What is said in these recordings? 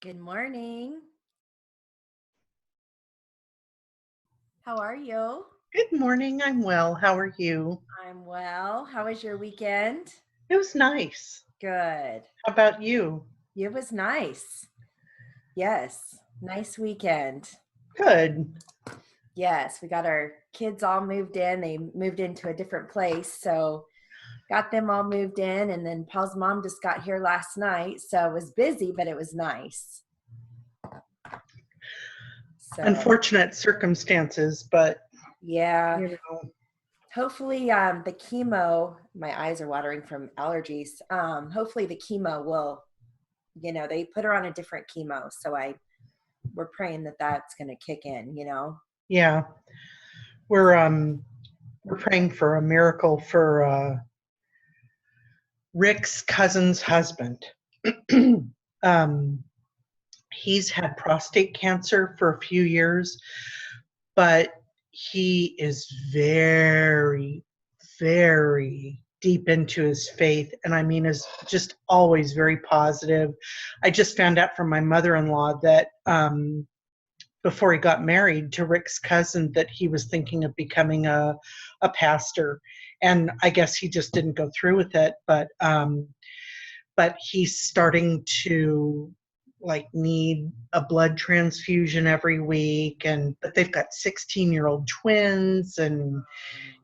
Good morning. How are you? Good morning. I'm well. How are you? I'm well. How was your weekend? It was nice. Good. How about you? It was nice. Yes. Nice weekend. Good. Yes. We got our kids all moved in. They moved into a different place. So got them all moved in. And then Paul's mom just got here last night. So it was busy, but it was nice. So, Unfortunate circumstances, but yeah. you know, Hopefully, the chemo, my eyes are watering from allergies. Hopefully the chemo will, they put her on a different chemo. So we're praying that that's going to kick in. yeah, we're praying for a miracle for Rick's cousin's husband. um, he's had prostate cancer for a few years, but he is very, very deep into his faith. And I mean, is just always very positive. I just found out from my mother in law that before he got married to Rick's cousin, that he was thinking of becoming a pastor. And I guess he just didn't go through with it. But he's starting to like need a blood transfusion every week, and but they've got 16-year-old twins, and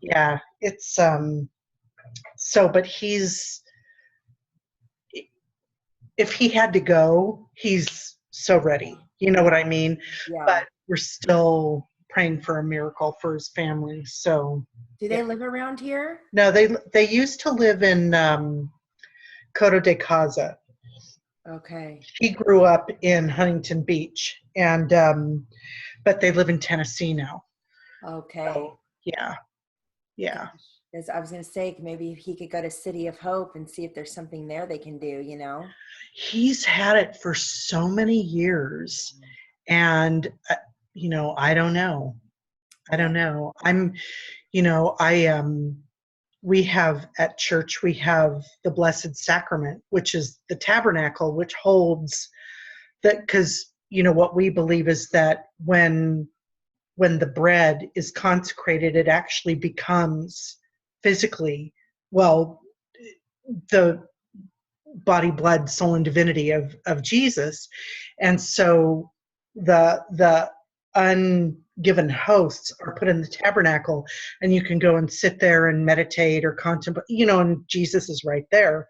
yeah, it's so but he's if he had to go, he's so ready, you know what I mean? Yeah. But we're still praying for a miracle for his family. So Do yeah. they live around here? No, they used to live in Coto de Caza. Okay. She grew up in Huntington Beach, and but they live in Tennessee now. Okay. So yeah, yeah. Gosh. As I was going to say, maybe he could go to City of Hope and see if there's something there they can do. He's had it for so many years, and I don't know. I Yeah. don't know. We have at church, we have the Blessed Sacrament, which is the tabernacle, which holds that, because what we believe is that when the bread is consecrated, it actually becomes physically, well, the body, blood, soul, and divinity of Jesus. And so the ungiven hosts are put in the tabernacle, and you can go and sit there and meditate or contemplate, and Jesus is right there.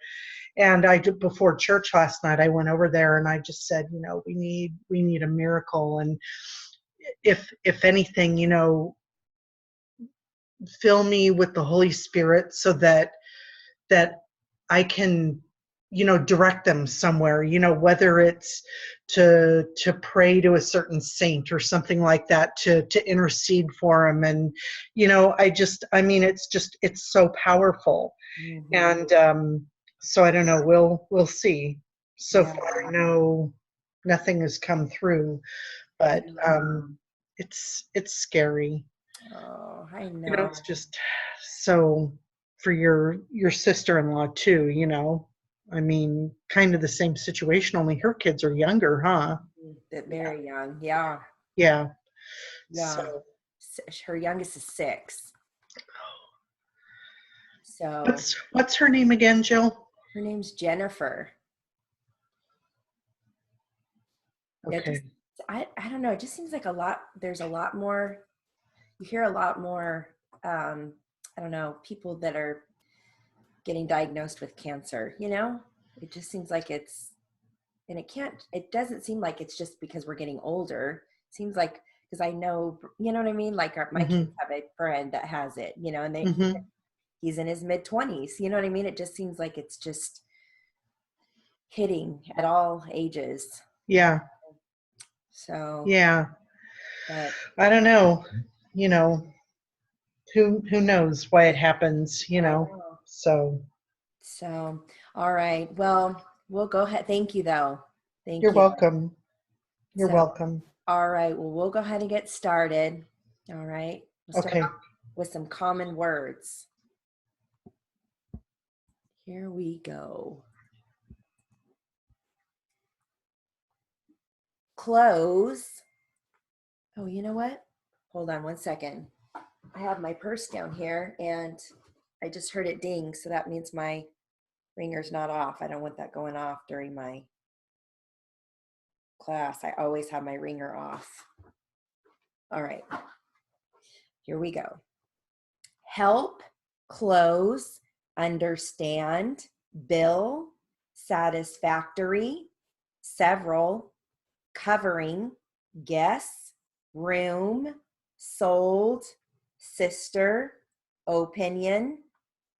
And I did, before church last night, I went over there and I just said, we need a miracle. And if anything, fill me with the Holy Spirit so that I can, direct them somewhere, whether it's to pray to a certain saint or something like that, to intercede for them. And it's so powerful. Hmm. And so I don't know, we'll see. So Yeah. far, no, nothing has come through, but Yeah. it's scary. Oh, I know. It's just so, for your sister-in-law too, I mean, kind of the same situation, only her kids are younger, huh? That Yeah. very young. Yeah. Yeah. Yeah. So Her youngest is 6. So what's her name again, Jill? her name's Jennifer. Yeah, Okay. I don't know. It just seems like there's a lot more, you hear a lot more, I don't know, people that are getting diagnosed with cancer. It just seems like and it doesn't seem like it's just because we're getting older. It seems like, because I know, you know what I mean? Like my kids Mm-hmm. have a friend that has it, and Mm-hmm. he's in his mid 20s. You know what I mean? It just seems like it's just hitting at all ages. Yeah. So, Yeah. but I don't know. You know, who knows why it happens, I know. So So, all right. Well, we'll go ahead. Thank you, though. you're Thank you. welcome. You're So, welcome. all right. Well, we'll go ahead and get started. All right. We'll start Okay. off with some common words. Here we go. close. Oh, you know what? Hold on one second. I have my purse down here and I just heard it ding. So that means my ringer's not off. I don't want that going off during my class. I always have my ringer off. All right, here we go. Help, close, understand, bill, satisfactory, several, covering, guess, room, sold, sister, opinion,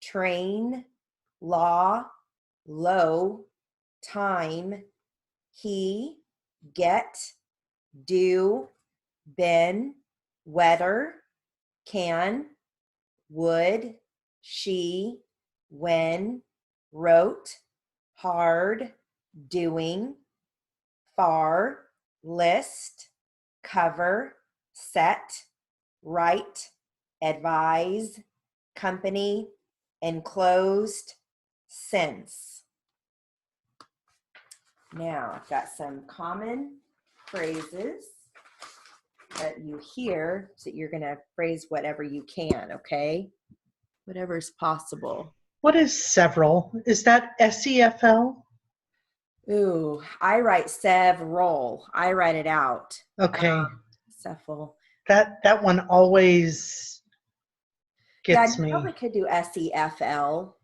train, law, low, time, he, get, do, been, whether, can, would, she, when, wrote, hard, doing, far, list, cover, set, write, advise, company, enclosed, since. Now, I've got some common phrases that you hear, so you're going to phrase whatever you can, okay? Whatever's possible. What is several? Is that SEFL? Ooh, I write several. I write it out. Okay. Several. That one always Yeah, gets you me. probably could do SEFL.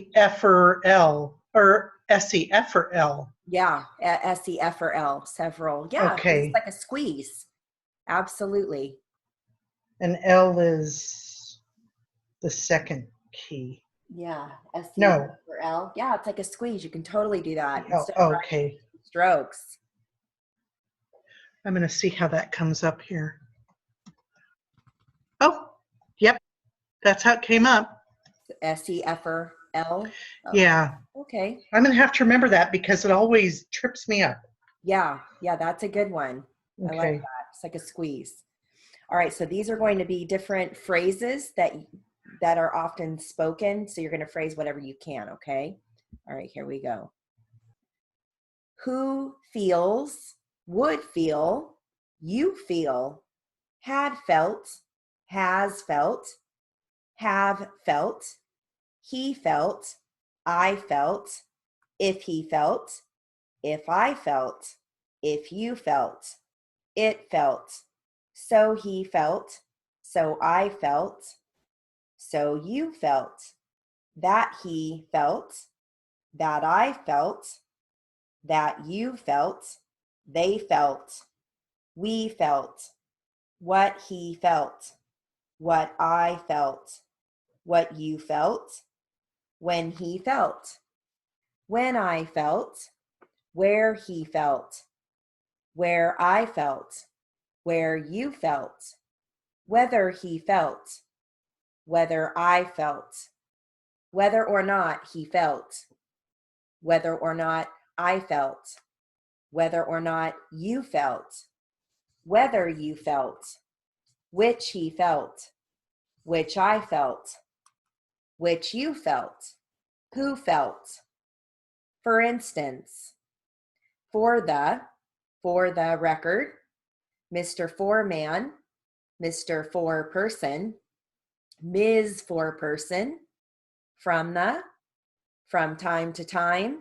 SEFRL or SEF or L. Yeah, SEF or L, several. Yeah, Okay. it's like a squeeze. Absolutely. And L is the second key. Yeah, SEF No. or L. Yeah, it's like a squeeze. You can totally do that. Oh, Instead of writing okay. strokes. I'm going to see how that comes up here. Oh, yep. That's how it came up. SEF or L. Oh, Yeah. okay. I'm going to have to remember that because it always trips me up. Yeah, that's a good one. I like Okay. that. It's like a squeeze. All right, so these are going to be different phrases that are often spoken. So you're going to phrase whatever you can, okay? All right, here we go. Who feels, would feel, you feel, had felt, has felt, have felt, he felt, I felt, if he felt, if I felt, if you felt, it felt, so he felt, so I felt, so you felt, that he felt, that I felt, that you felt, they felt, we felt, what he felt, what I felt, what you felt, when he felt, when I felt, where he felt, where I felt, where you felt, whether he felt, whether I felt, whether or not he felt, whether or not I felt, whether or not you felt, whether you felt, which he felt, which I felt, which you felt, who felt. For instance, for the record, Mr. Foreman, Mr. Foreperson, Ms. Foreperson, from the, from time to time,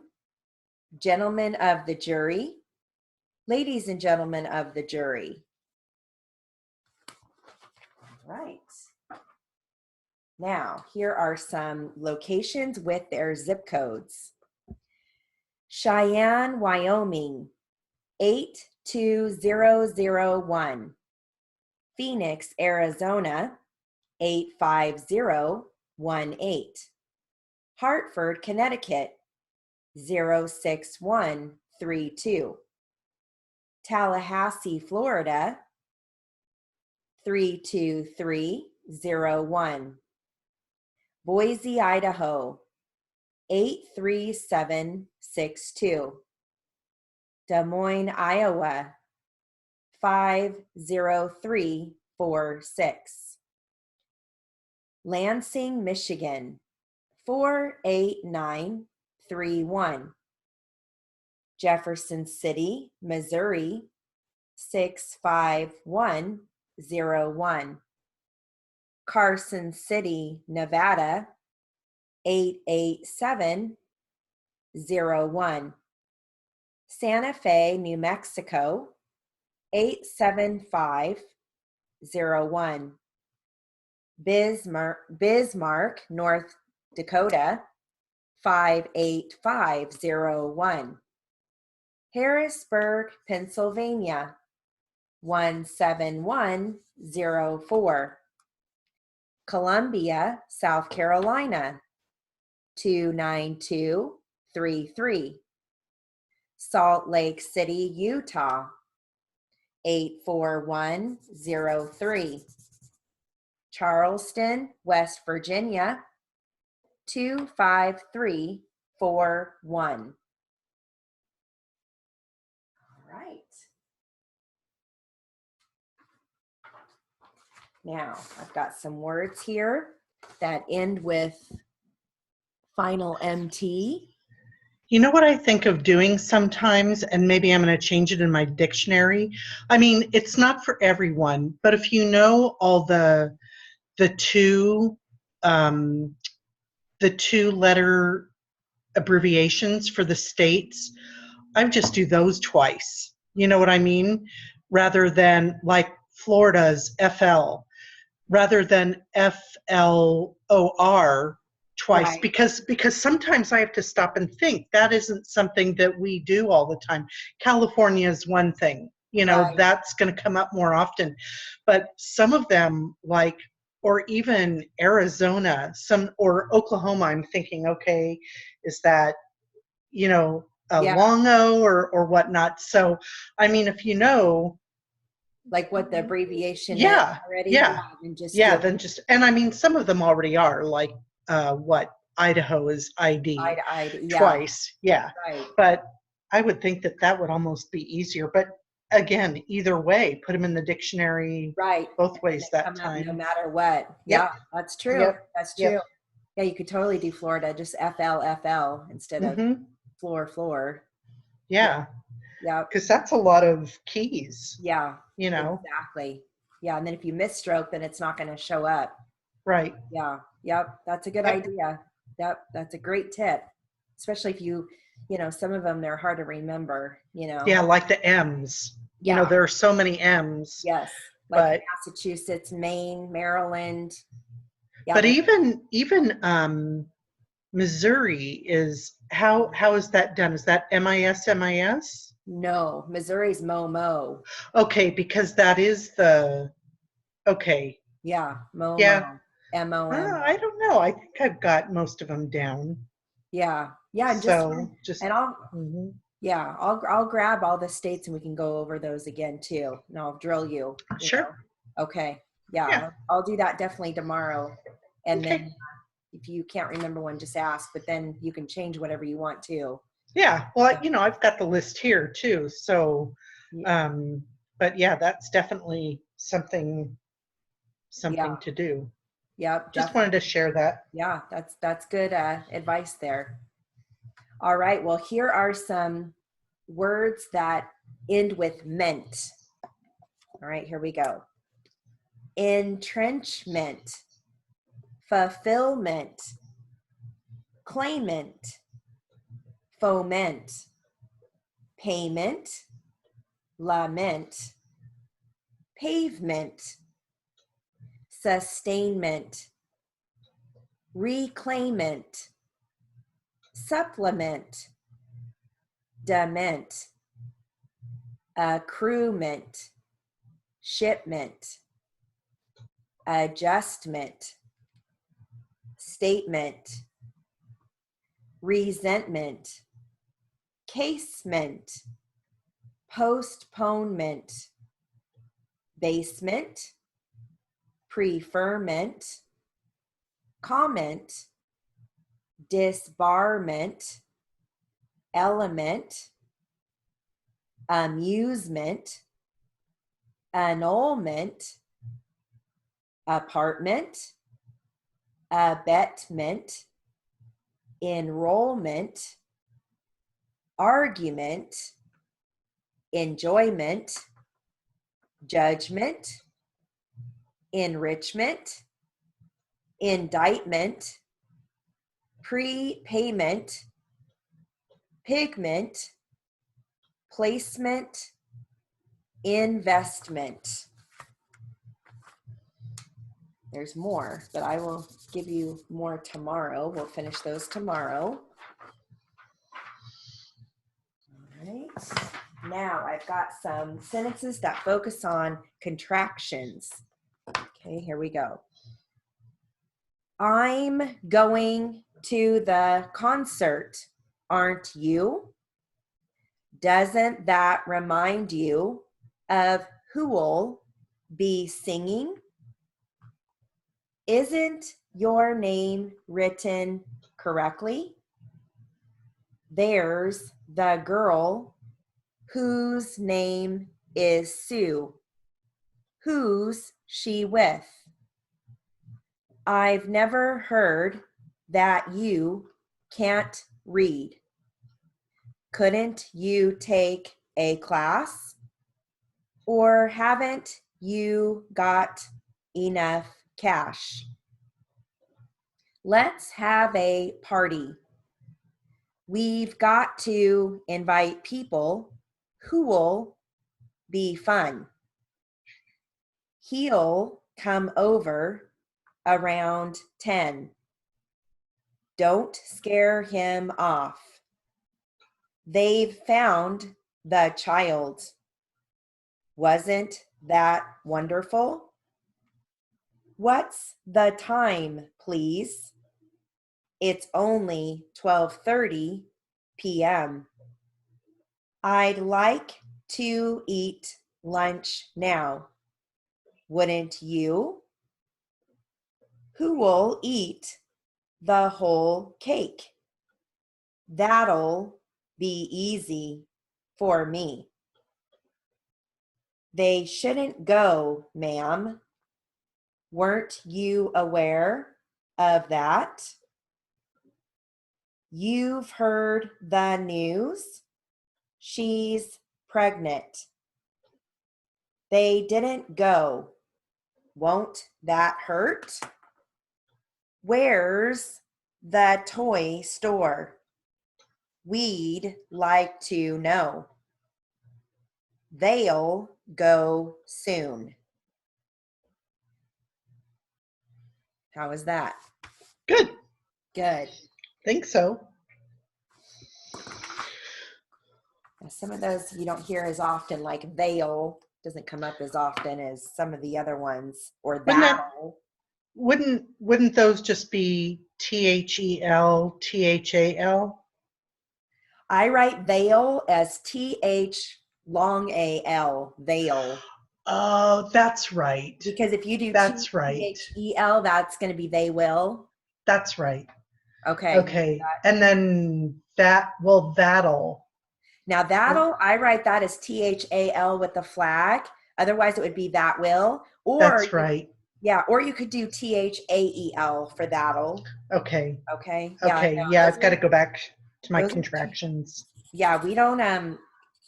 gentlemen of the jury, ladies and gentlemen of the jury. All right. Now, here are some locations with their zip codes. Cheyenne, Wyoming, 82001. Phoenix, Arizona, 85018. Hartford, Connecticut, 06132. Tallahassee, Florida, 32301. Boise, Idaho, 83762. Des Moines, Iowa, 50346. Lansing, Michigan, 48931. Jefferson City, Missouri, 65101. Carson City, Nevada, 88701. Santa Fe, New Mexico, 87501. Bismarck, North Dakota, 58501. Harrisburg, Pennsylvania, 17104. Columbia, South Carolina, 29233. Salt Lake City, Utah, 84103. Charleston, West Virginia, 25341. All right. Now, I've got some words here that end with final MT. You know what I think of doing sometimes, and maybe I'm going to change it in my dictionary. I mean, it's not for everyone, but if you know all the two the two letter abbreviations for the states, I would just do those twice. You know what I mean? Rather than like Florida's FL, rather than FLOR twice, Right. because sometimes I have to stop and think that isn't something that we do all the time. California is one thing, Right. that's going to come up more often, but some of them, like, or even Arizona, or Oklahoma, I'm thinking, okay, is that a Yeah. long O or whatnot? So I mean, if Like what the abbreviation is yeah, already. yeah, Yeah. And just do yeah, it then just, and I mean, some of them already are, like, what, Idaho is eye ID to eye. Yeah. twice, yeah. Right. But I would think that that would almost be easier. But again, either way, put them in the dictionary Right. both And ways they that come up no time. matter what. Yep, Yeah. That's true. yep, That's yep. true. Yeah. You could totally do Florida, just FLFL instead of Mm-hmm. floor. Yeah. Yeah, Yeah. because that's a lot of keys, Yeah. you know. Exactly. Yeah. And then if you misstroke, then it's not going to show up. Right. Yeah. Yep. That's a good Yep. idea. Yep. That's a great tip. Especially if some of them, they're hard to remember. Yeah, like the M's. Yeah. There are so many M's, Yes. Like but Massachusetts, Maine, Maryland. Yeah. but even Missouri is, how is that done? Is that MIS? No, Missouri's Momo. Okay, because that is okay. Yeah. Yeah. Momo. MOMO. I don't know. I think I've got most of them down. Yeah. Yeah. And So just and mhm. I'll grab all the states and we can go over those again too. And I'll drill you know. Sure. Okay. Yeah. Yeah. I'll do that definitely tomorrow. And Okay. then if you can't remember one, just ask, but then you can change whatever you want to. Yeah. Well, I've got the list here too. So, Yeah. but yeah, that's definitely something Yeah. to do. Yep. Just wanted Definitely. to share that. Yeah. That's good advice there. All right. Well, here are some words that end with ment. All right. Here we go. Entrenchment, fulfillment, claimant, foment, payment, lament, pavement, sustainment, reclaimant, supplement, dement, accruement, shipment, adjustment, statement, resentment, casement, postponement, basement, preferment, comment, disbarment, element, amusement, annulment, apartment, abetment, enrollment, argument, enjoyment, judgment, enrichment, indictment, prepayment, pigment, placement, investment. There's more, but I will give you more tomorrow. We'll finish those tomorrow. All right. Now I've got some sentences that focus on contractions. Okay, here we go. I'm going to the concert, aren't you? Doesn't that remind you of who'll be singing? Isn't your name written correctly? There's the girl whose name is Sue. Who's she with? I've never heard that you can't read. Couldn't you take a class? Or haven't you got enough cash? Let's have a party. We've got to invite people who'll be fun. He'll come over around 10. Don't scare him off. They've found the child. Wasn't that wonderful? What's the time, please? It's only 12:30 p.m. I'd like to eat lunch now. Wouldn't you? Who will eat the whole cake? That'll be easy for me. They shouldn't go, ma'am. Weren't you aware of that? You've heard the news? She's pregnant. They didn't go. Won't that hurt? Where's the toy store? We'd like to know. They'll go soon. How is that? Good. Good. Think so. Some of those you don't hear as often, like they'll doesn't come up as often as some of the other ones, or that'll. Wouldn't those just be THEL, THAL? I write they'll as TH long AL, they'll. Oh, that's right. Because if you do That's right. THEL, that's going to be they will. That's right. Okay. Okay. And then that'll. Now that'll, I write that as THAL with the flag. Otherwise it would be that will. Or that's right. Yeah, or you could do THAEL for that'll. Okay. Okay. Okay. Yeah, I've got to go back to my contractions. Yeah, we don't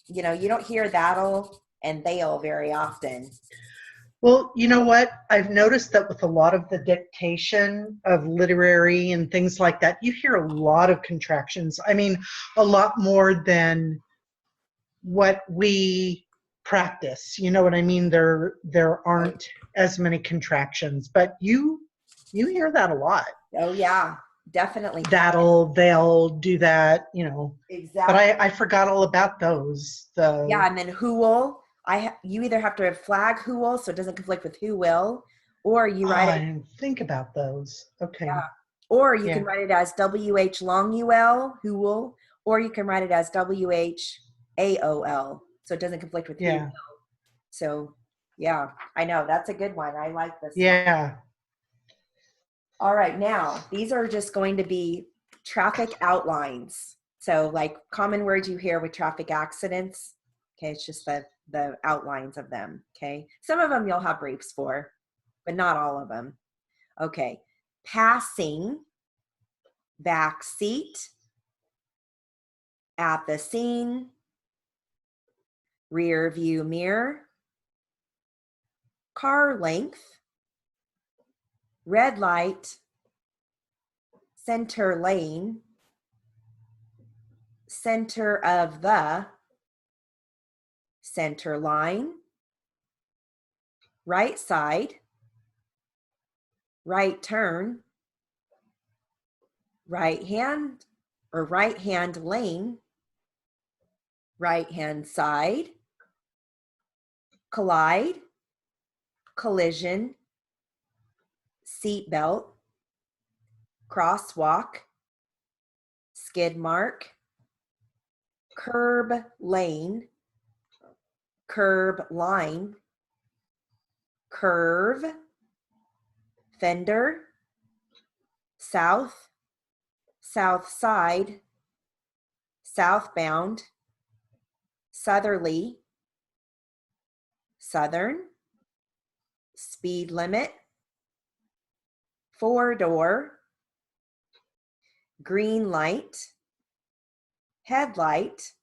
you don't hear that'll and they'll very often. Well, you know what? I've noticed that with a lot of the dictation of literary and things like that, you hear a lot of contractions. I mean, a lot more than what we practice. You know what I mean? There aren't as many contractions, but you hear that a lot. Oh yeah, definitely. They'll do that, Exactly. But I forgot all about those. Yeah, and then who will? You either have to flag who will so it doesn't conflict with who will, or you write it. I didn't think about those. Okay. Yeah. Or you can write it as WH long UL, who will, or you can write it as WH AOL, so it doesn't conflict with who will. So yeah, I know that's a good one. I like this. Yeah. One. All right, now these are just going to be traffic outlines. So like common words you hear with traffic accidents. Okay, it's just the outlines of them. Okay, some of them you'll have briefs for, but not all of them. Okay, passing, back seat, at the scene, rear view mirror, car length, red light, center lane, center of the, center line, right side, right turn, right hand or right hand lane, right hand side, collide, collision, seat belt, crosswalk, skid mark, curb lane, curb line, curve, fender, south, south side, southbound, southerly, southern, speed limit, four-door, green light, headlight,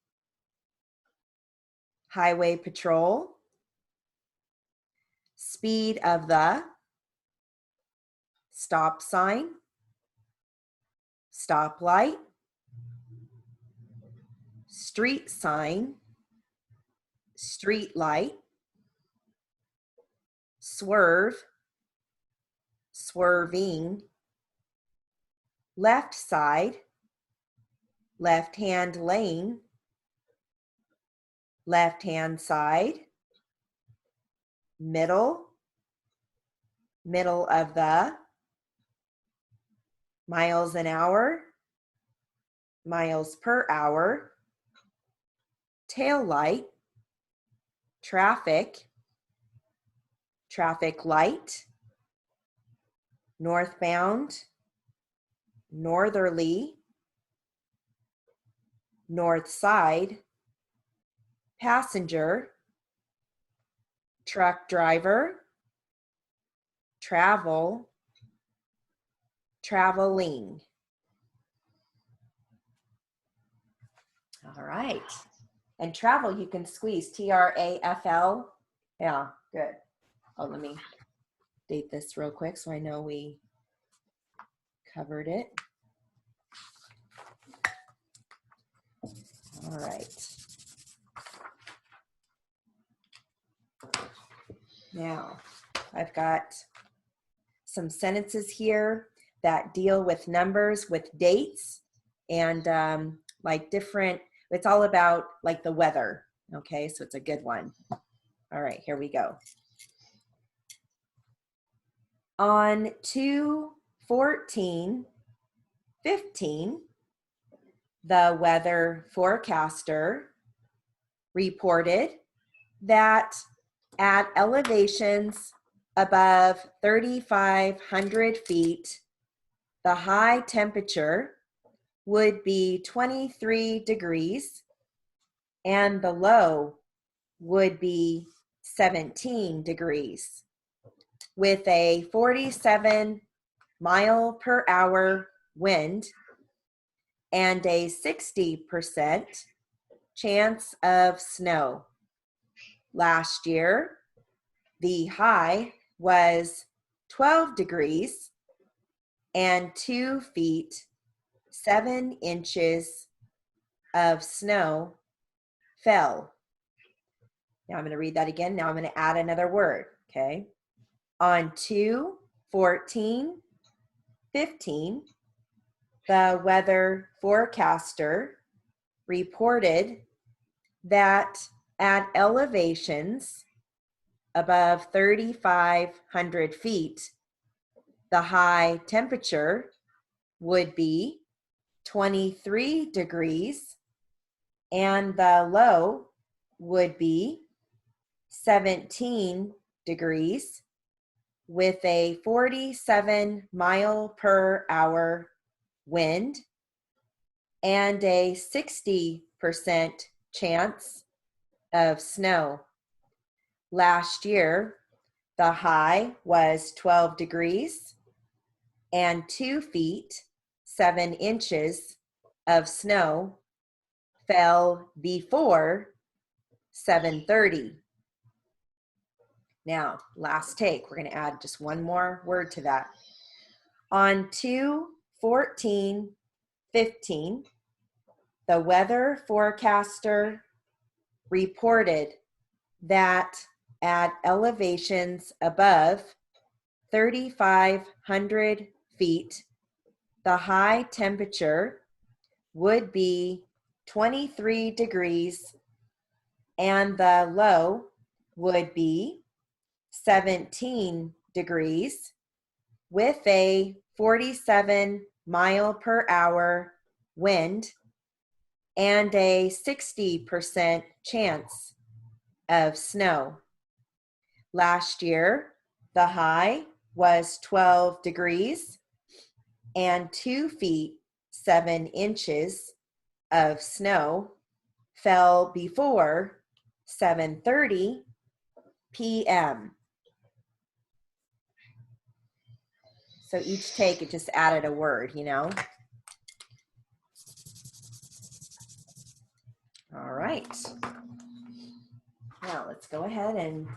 highway patrol, speed of the, stop sign, stoplight, street sign, street light, swerve, swerving, left side, left hand lane, left hand side, middle, middle of the, miles an hour, miles per hour, tail light, traffic, traffic light, northbound, northerly, north side, passenger, truck driver, travel, traveling. All right. And travel, you can squeeze T-R-A-F-L. Yeah, good. Oh, let me date this real quick so I know we covered it. All right. Now, I've got some sentences here that deal with numbers, with dates, and like different, it's all about like the weather. Okay, so it's a good one. All right, here we go. On 2/14/15, the weather forecaster reported that at elevations above 3,500 feet, the high temperature would be 23 degrees and the low would be 17 degrees with a 47 mile per hour wind and a 60% chance of snow. Last year, the high was 12 degrees and 2 feet, 7 inches of snow fell. Now I'm going to read that again. Now I'm going to add another word, okay? On 2/14/15, the weather forecaster reported that at elevations above 3,500 feet, the high temperature would be 23 degrees and the low would be 17 degrees with a 47 mile per hour wind and a 60% chance of snow. Last year, the high was 12 degrees and 2 feet, 7 inches of snow fell before 7:30. Now, last take, we're going to add just one more word to that. On 2/14/15, the weather forecaster reported that at elevations above 3,500 feet, the high temperature would be 23 degrees and the low would be 17 degrees with a 47 mile per hour wind and a 60% chance of snow. Last year, the high was 12 degrees and 2 feet 7 inches of snow fell before 7:30 p.m. So each take, it just added a word, you know? All right. Now let's go ahead and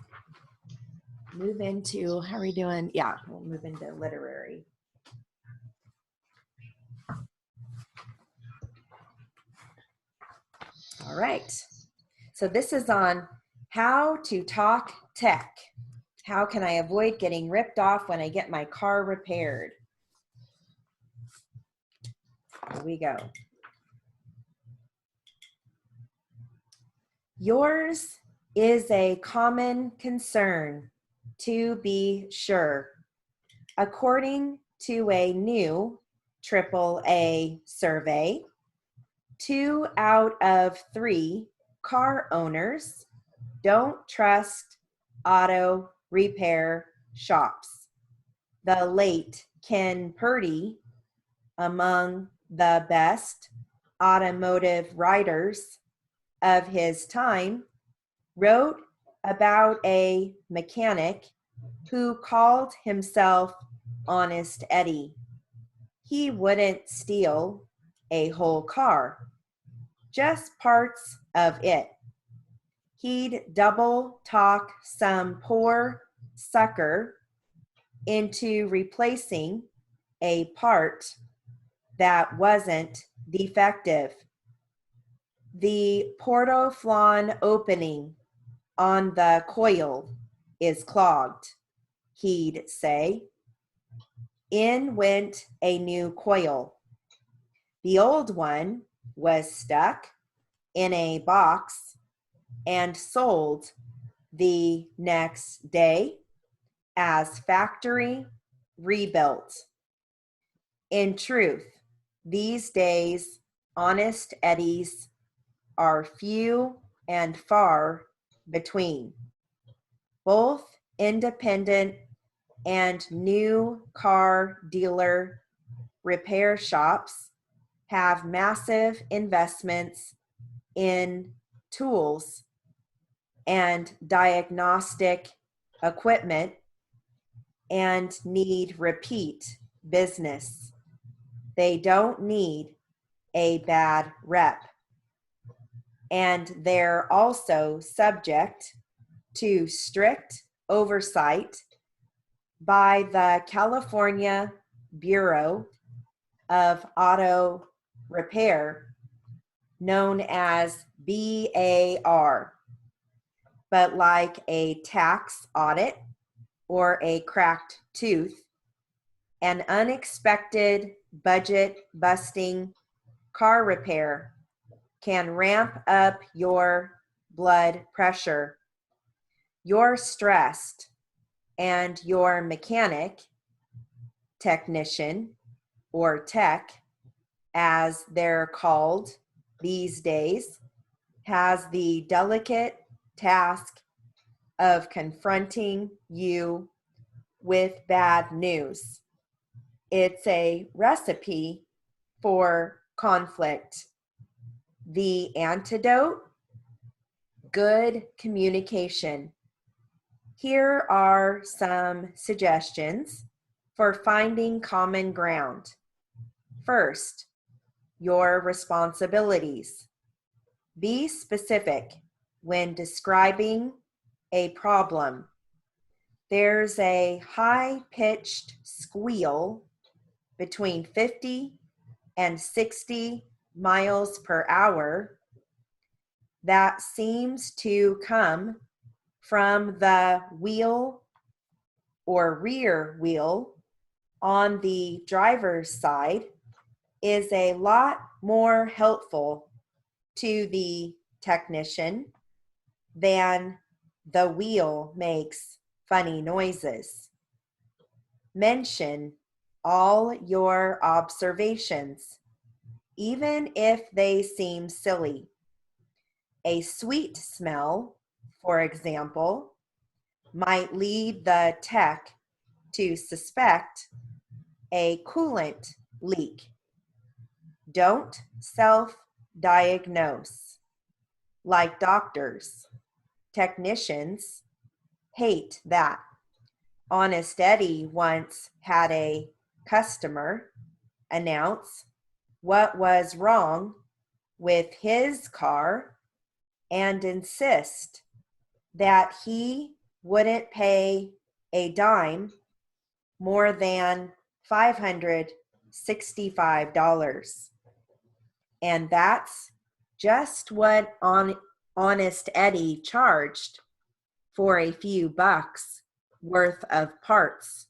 move into, how are we doing? Yeah, we'll move into literary. All right. So this is on how to talk tech. How can I avoid getting ripped off when I get my car repaired? Here we go. Yours is a common concern, to be sure. According to a new AAA survey, 2 out of 3 car owners don't trust auto repair shops. The late Ken Purdy, among the best automotive writers of his time, wrote about a mechanic who called himself Honest Eddie. He wouldn't steal a whole car, just parts of it. He'd double talk some poor sucker into replacing a part that wasn't defective. The portoflan opening on the coil is clogged, he'd say. In went a new coil. The old one was stuck in a box and sold the next day as factory rebuilt. In truth, these days, Honest Eddies are few and far between. Both independent and new car dealer repair shops have massive investments in tools and diagnostic equipment and need repeat business. They don't need a bad rep. And they're also subject to strict oversight by the California Bureau of Auto Repair, known as BAR. But like a tax audit or a cracked tooth, an unexpected budget-busting car repair can ramp up your blood pressure. You're stressed, and your mechanic, technician, or tech, as they're called these days, has the delicate task of confronting you with bad news. It's a recipe for conflict. The antidote: good communication. Here are some suggestions for finding common ground. First, your responsibilities. Be specific when describing a problem. There's a high-pitched squeal between 50 and 60 miles per hour that seems to come from the wheel or rear wheel on the driver's side is a lot more helpful to the technician than the wheel makes funny noises. Mention all your observations, even if they seem silly. A sweet smell, for example, might lead the tech to suspect a coolant leak. Don't self-diagnose. Like doctors, technicians hate that. Honest Eddie once had a customer announce what was wrong with his car and insist that he wouldn't pay a dime more than $565. And that's just what Honest Eddie charged for a few bucks worth of parts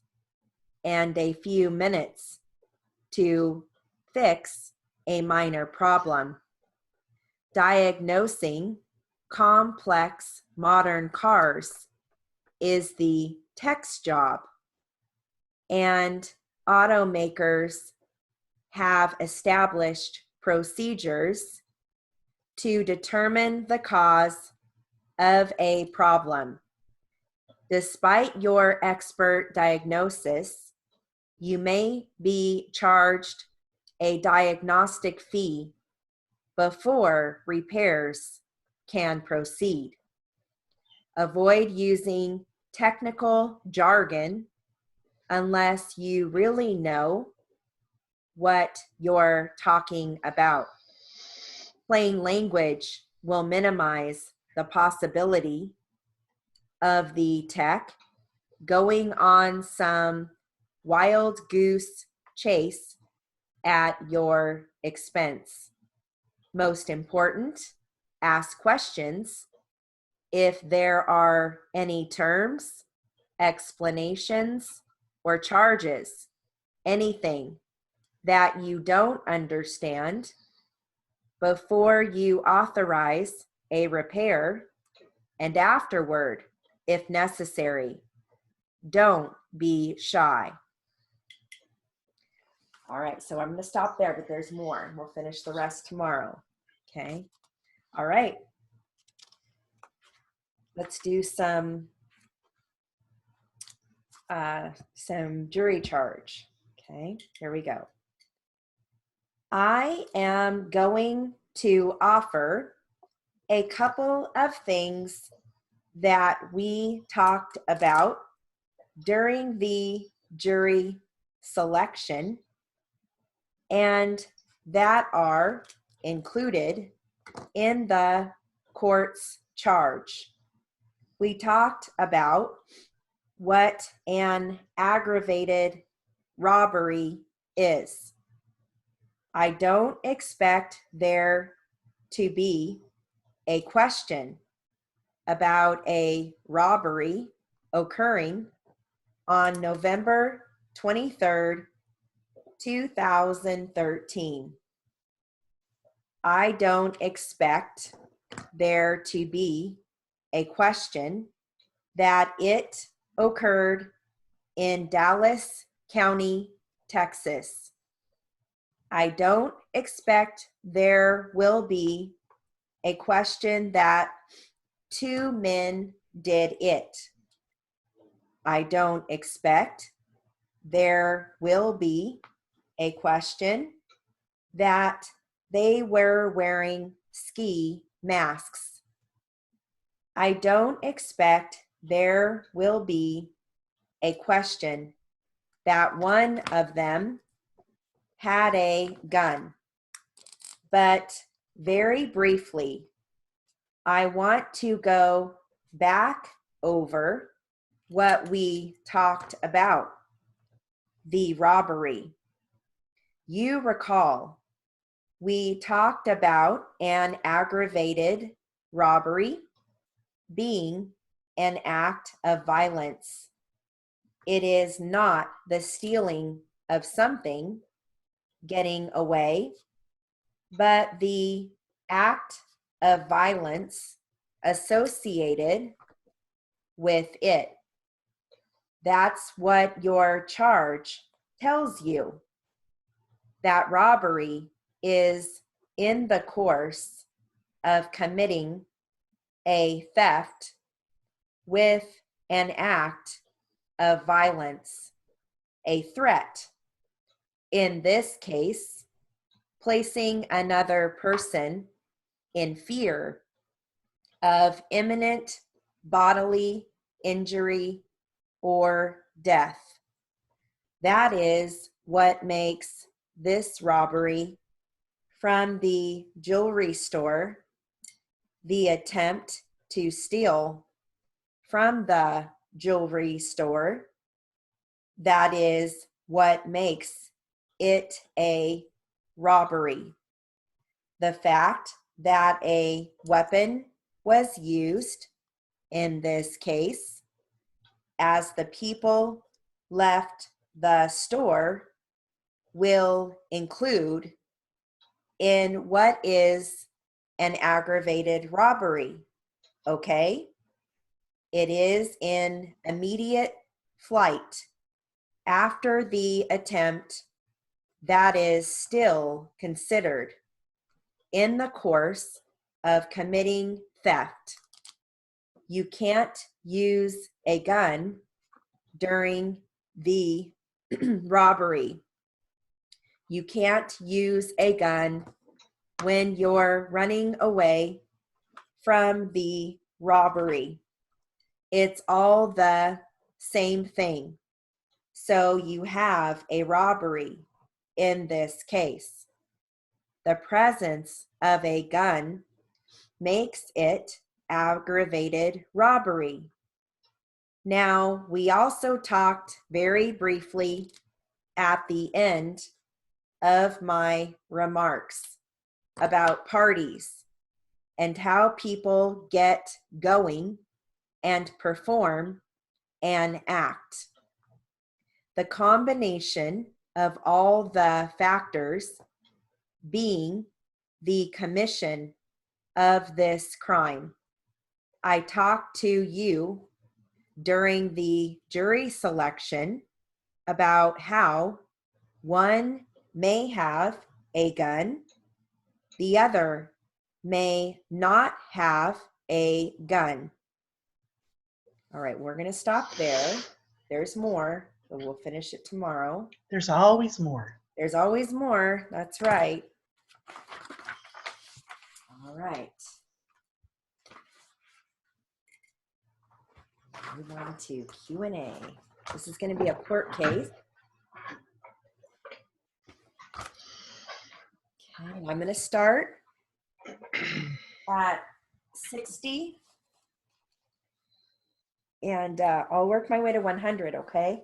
and a few minutes to fix a minor problem. Diagnosing complex modern cars is the tech's job, and automakers have established procedures to determine the cause of a problem. Despite your expert diagnosis, you may be charged a diagnostic fee before repairs can proceed. Avoid using technical jargon unless you really know what you're talking about. Plain language will minimize the possibility of the tech going on some wild goose chase at your expense. Most important, ask questions if there are any terms, explanations, or charges, anything that you don't understand before you authorize a repair, and afterward, if necessary. Don't be shy. All right, so I'm going to stop there, but there's more. We'll finish the rest tomorrow. Okay. All right. Let's do some jury charge. Okay, here we go. I am going to offer a couple of things that we talked about during the jury selection and that are included in the court's charge. We talked about what an aggravated robbery is. I don't expect there to be a question about a robbery occurring on November 23rd, 2013. I don't expect there to be a question that it occurred in Dallas County, Texas. I don't expect there will be a question that two men did it. I don't expect there will be a question that they were wearing ski masks. I don't expect there will be a question that one of them had a gun. But very briefly, I want to go back over what we talked about, the robbery. You recall, we talked about an aggravated robbery being an act of violence. It is not the stealing of something, getting away, but the act of violence associated with it. That's what your charge tells you. That robbery is in the course of committing a theft with an act of violence, a threat. In this case, placing another person in fear of imminent bodily injury or death. That is what makes this robbery from the jewelry store the attempt to steal from the jewelry store. That is what makes it a robbery. The fact that a weapon was used in this case, as the people left the store, will include in what is an aggravated robbery. Okay? It is in immediate flight after the attempt that is still considered in the course of committing theft. You can't use a gun during the robbery. You can't use a gun when you're running away from the robbery. It's all the same thing. So you have a robbery in this case. The presence of a gun makes it aggravated robbery. Now, we also talked very briefly at the end of my remarks about parties and how people get going and perform and act. The combination of all the factors being the commission of this crime. I talked to you during the jury selection about how one may have a gun, the other may not have a gun. All right, we're going to stop there. There's more, but we'll finish it tomorrow. There's always more. There's always more. That's right. All right. Move on to Q&A. This is going to be a court case. Okay, I'm going to start at 60. And I'll work my way to 100, okay?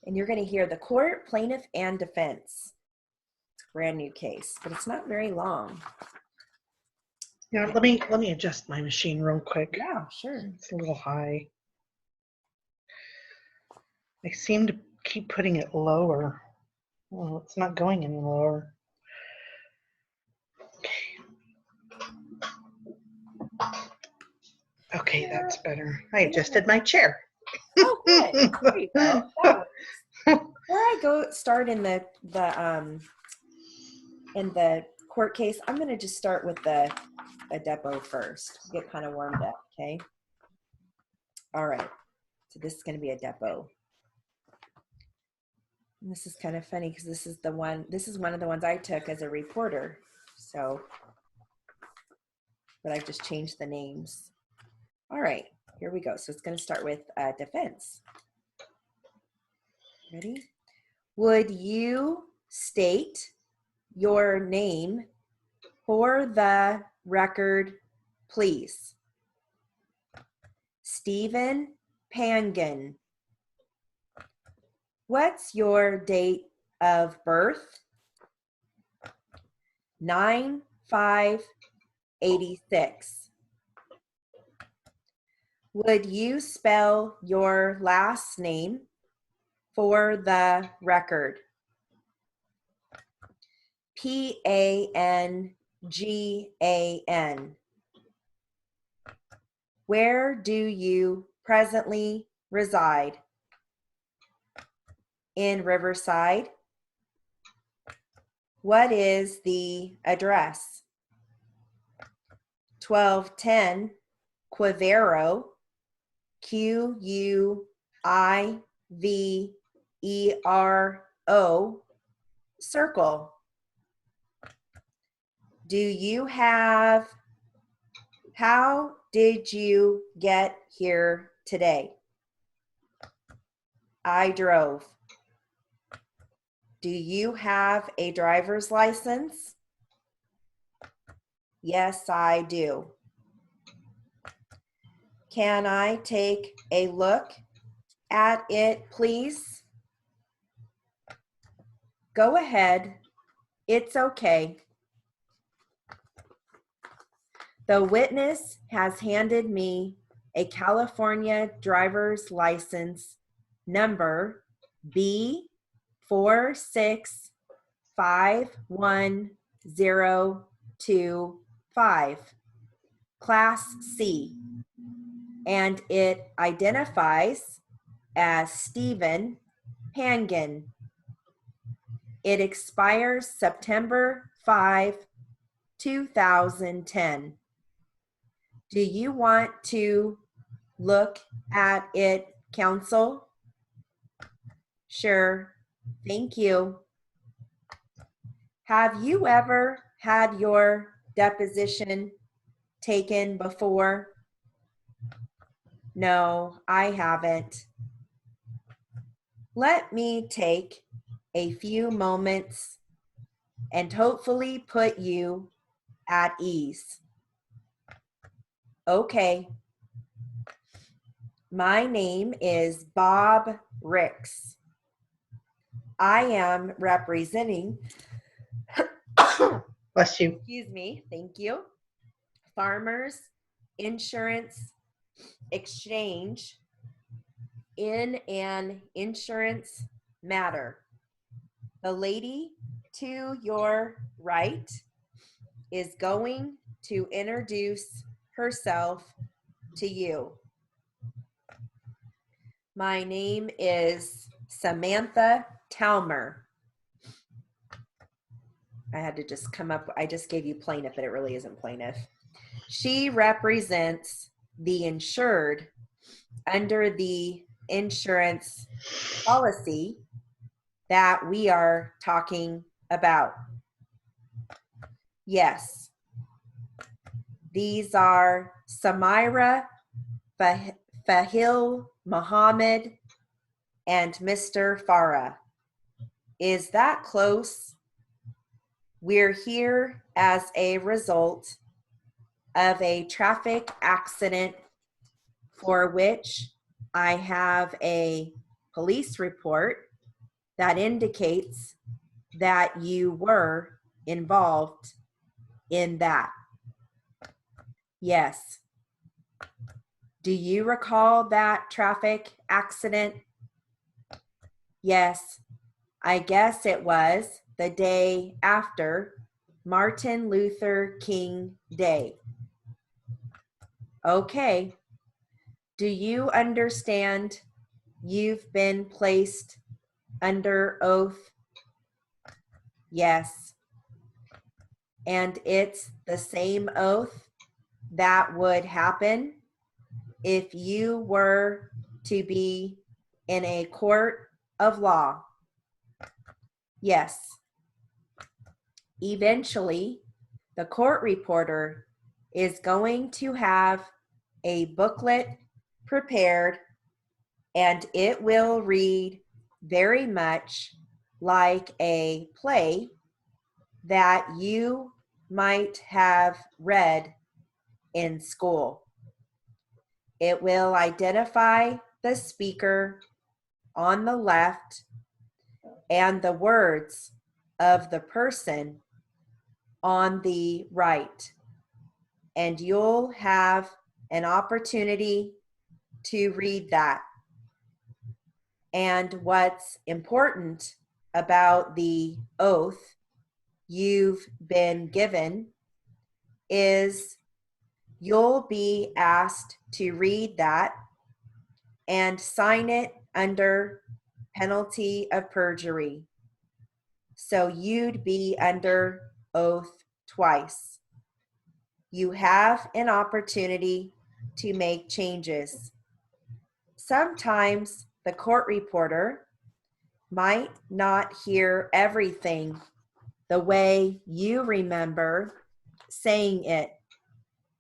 And you're going to hear the court, plaintiff, and defense. It's a brand new case, but it's not very long. Yeah, let me adjust my machine real quick. Yeah, sure. It's a little high. I seem to keep putting it lower. Well, it's not going any lower. Okay, that's better. I adjusted my chair. Oh, good. There you go. That works. Before I go start in the court case, I'm going to just start with the depot first. Get kind of warmed up, okay? All right. So this is going to be a depot. And this is kind of funny because this is one of the ones I took as a reporter. So, but I've just changed the names. All right, here we go. So it's going to start with defense. Ready? Would you state your name for the record, please. Stephen Pangan. What's your date of birth? 9/5/86. Would you spell your last name for the record? Pangan. Where do you presently reside? In Riverside. What is the address? 1210 Quivero, Quivero Circle. How did you get here today? I drove. Do you have a driver's license? Yes, I do. Can I take a look at it, please? Go ahead. It's okay. The witness has handed me a California driver's license number B465105, Class C, and it identifies as Stephen Pangan. It expires September 5, 2010. Do you want to look at it, counsel? Sure, thank you. Have you ever had your deposition taken before? No, I haven't. Let me take a few moments and hopefully put you at ease. Okay. My name is Bob Ricks. I am representing, Bless you. excuse me, thank you, Farmers Insurance Exchange in an insurance matter. The lady to your right is going to introduce herself to you. My name is Samantha Talmer. I had to just come up, I just gave you plaintiff, but it really isn't plaintiff. She represents the insured under the insurance policy that we are talking about. Yes. These are Samira Fahil Muhammad and Mr. Farah. Is that close? We're here as a result of a traffic accident for which I have a police report that indicates that you were involved in that. Yes. Do you recall that traffic accident? Yes. I guess it was the day after Martin Luther King Day. Okay. Do you understand you've been placed under oath? Yes. And it's the same oath that would happen if you were to be in a court of law. Yes. Eventually, the court reporter is going to have a booklet prepared, and it will read very much like a play that you might have read in school. It will identify the speaker on the left and the words of the person on the right. And you'll have an opportunity to read that. And what's important about the oath you've been given is you'll be asked to read that and sign it under penalty of perjury. So you'd be under oath twice. You have an opportunity to make changes. Sometimes the court reporter might not hear everything the way you remember saying it.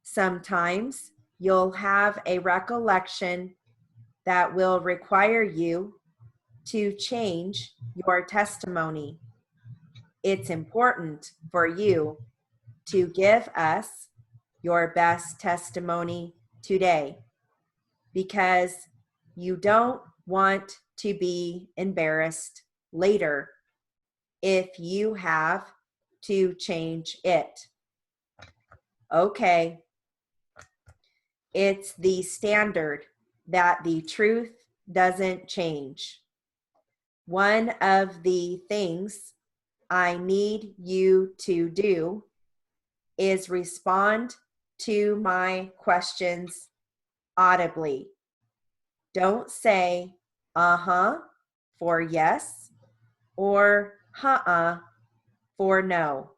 Sometimes you'll have a recollection that will require you to change your testimony. It's important for you to give us your best testimony today because you don't want to be embarrassed later if you have to change it. Okay. It's the standard that the truth doesn't change. One of the things I need you to do is respond to my questions audibly. Don't say uh-huh for yes or huh-uh for no.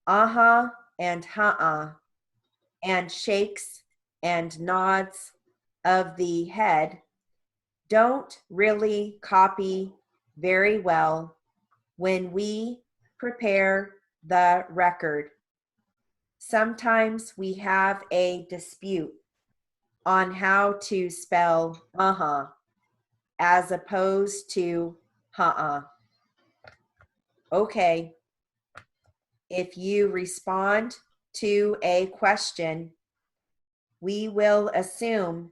Uh-huh and huh-uh and shakes and nods of the head don't really copy very well when we prepare the record. Sometimes we have a dispute on how to spell uh-huh as opposed to huh-uh. Okay, if you respond to a question, we will assume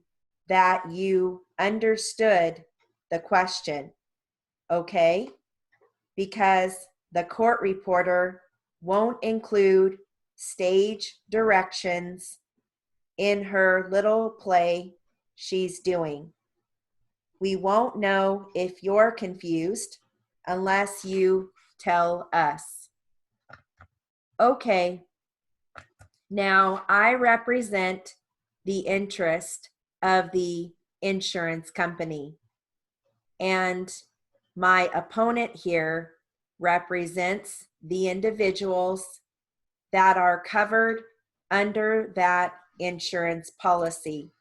that you understood the question, okay? Because the court reporter won't include stage directions in her little play she's doing. We won't know if you're confused unless you tell us. Okay, now I represent the interest of the insurance company, and my opponent here represents the individuals that are covered under that insurance policy.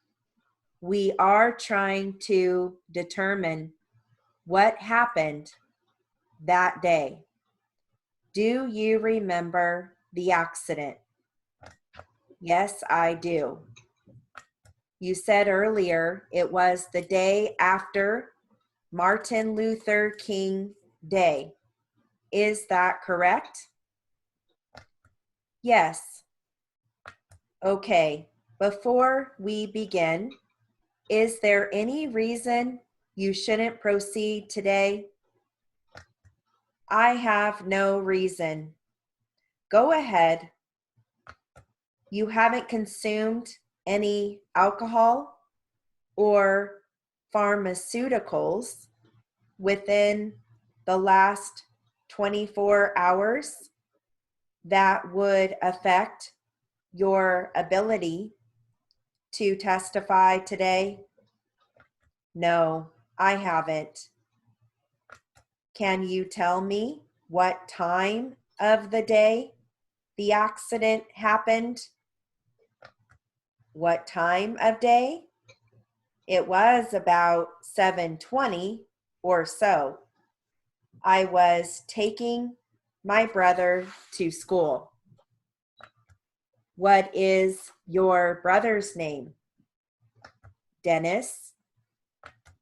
We are trying to determine what happened that day. Do you remember the accident? Yes, I do. You said earlier it was the day after Martin Luther King Day. Is that correct? Yes. Okay, before we begin, is there any reason you shouldn't proceed today? I have no reason. Go ahead. You haven't consumed any alcohol or pharmaceuticals within the last 24 hours that would affect your ability to testify today? No, I haven't. Can you tell me what time of the day the accident happened? What time of day? It was about 7:20 or so. I was taking my brother to school. What is your brother's name? Dennis.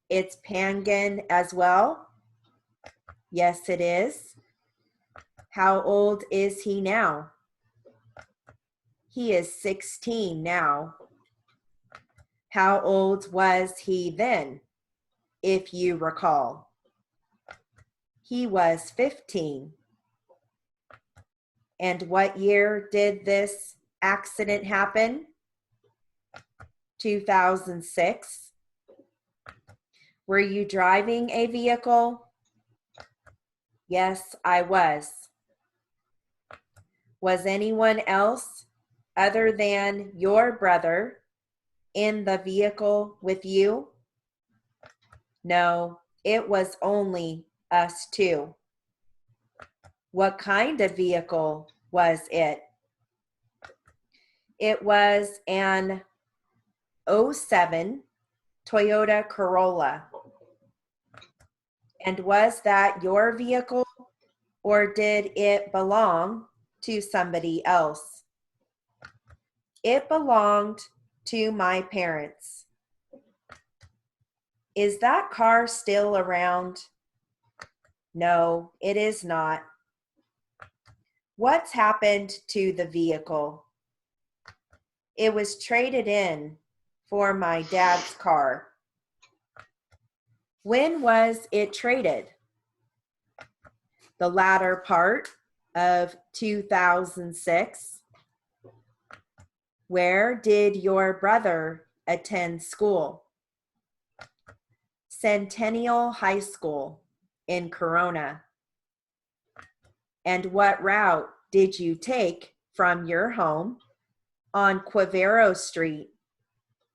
It's Pangan as well? Yes, it is. How old is he now? He is 16 now. How old was he then, if you recall? He was 15. And what year did this accident happen? 2006. Were you driving a vehicle? Yes, I was. Was anyone else other than your brother in the vehicle with you? No, it was only us two. What kind of vehicle was it? It was an '07 Toyota Corolla. And was that your vehicle, or did it belong to somebody else? It belonged to my parents. Is that car still around? No, it is not. What's happened to the vehicle? It was traded in for my dad's car. When was it traded? The latter part of 2006. Where did your brother attend school? Centennial High School in Corona. And what route did you take from your home on Quivero Street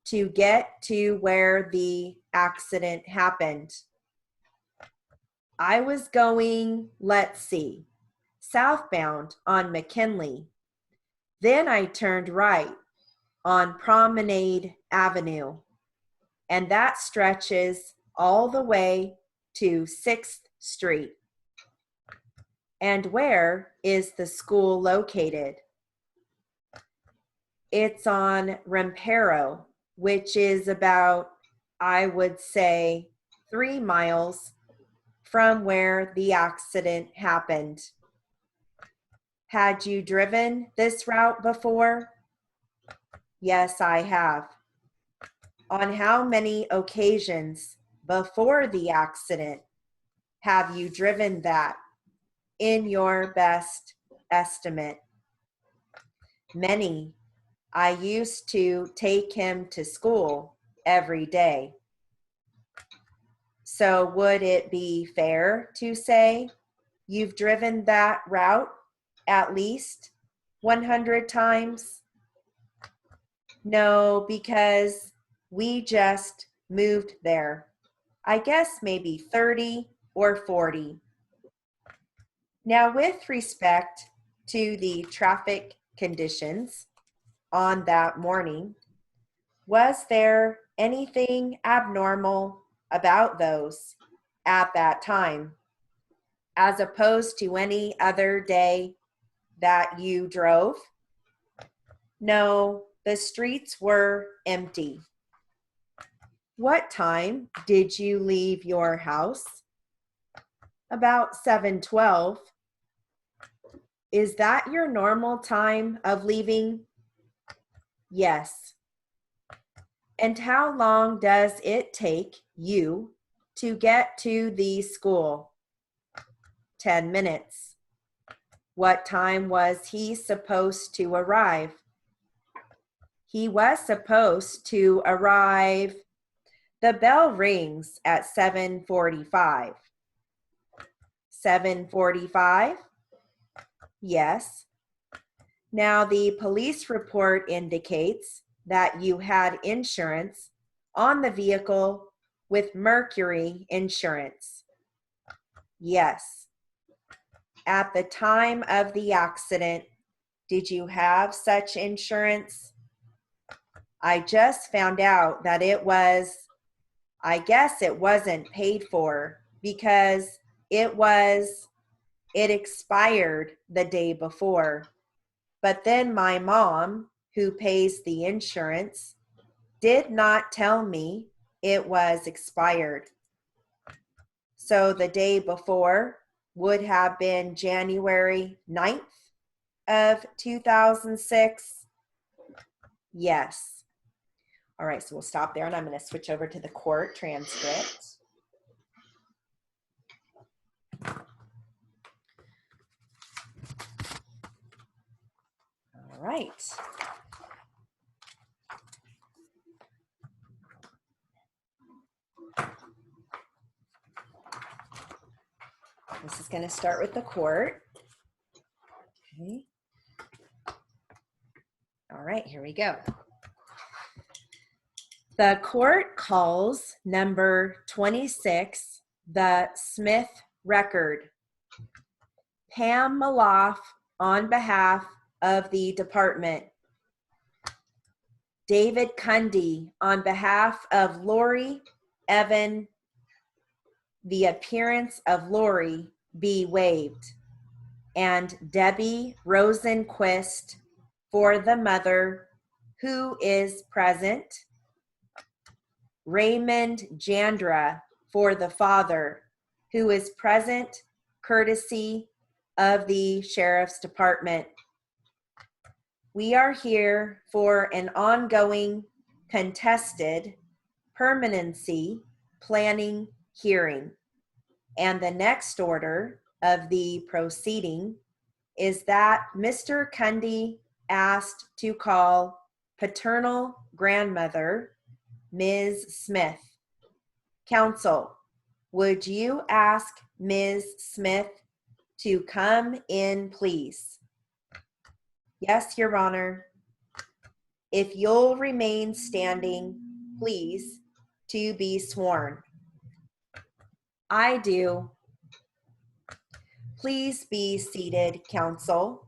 to get to where the accident happened? I was going, let's see, southbound on McKinley. Then I turned right on Promenade Avenue, and that stretches all the way to 6th Street. And where is the school located? It's on Rempero, which is about, I would say, 3 miles from where the accident happened. Had you driven this route before? Yes, I have. On how many occasions before the accident have you driven that in your best estimate? Many. I used to take him to school every day. So would it be fair to say you've driven that route at least 100 times? No, because we just moved there. I guess maybe 30 or 40. Now, with respect to the traffic conditions on that morning, was there anything abnormal about those at that time, as opposed to any other day that you drove? No, the streets were empty. What time did you leave your house? About 7:12. Is that your normal time of leaving? Yes. And how long does it take you to get to the school? 10 minutes. What time was he supposed to arrive? He was supposed to arrive. The bell rings at 7:45. 7:45? Yes. Now the police report indicates that you had insurance on the vehicle with Mercury Insurance. Yes. At the time of the accident, did you have such insurance? I just found out that I guess it wasn't paid for because it expired the day before. But then my mom, who pays the insurance, did not tell me it was expired. So the day before would have been January 9th of 2006. Yes. All right, so we'll stop there and I'm going to switch over to the court transcript. All right. This is going to start with the court. Okay. All right, here we go. The court calls number 26, the Smith record. Pam Maloff on behalf of the department. David Cundy on behalf of Lori Evan, the appearance of Lori be waived. And Debbie Rosenquist for the mother who is present. Raymond Jandra for the father who is present courtesy of the Sheriff's Department. We are here for an ongoing contested permanency planning hearing. And the next order of the proceeding is that Mr. Cundy asked to call paternal grandmother, Ms. Smith. Counsel, would you ask Ms. Smith to come in, please? Yes, Your Honor. If you'll remain standing, please, to be sworn. I do. Please be seated, counsel.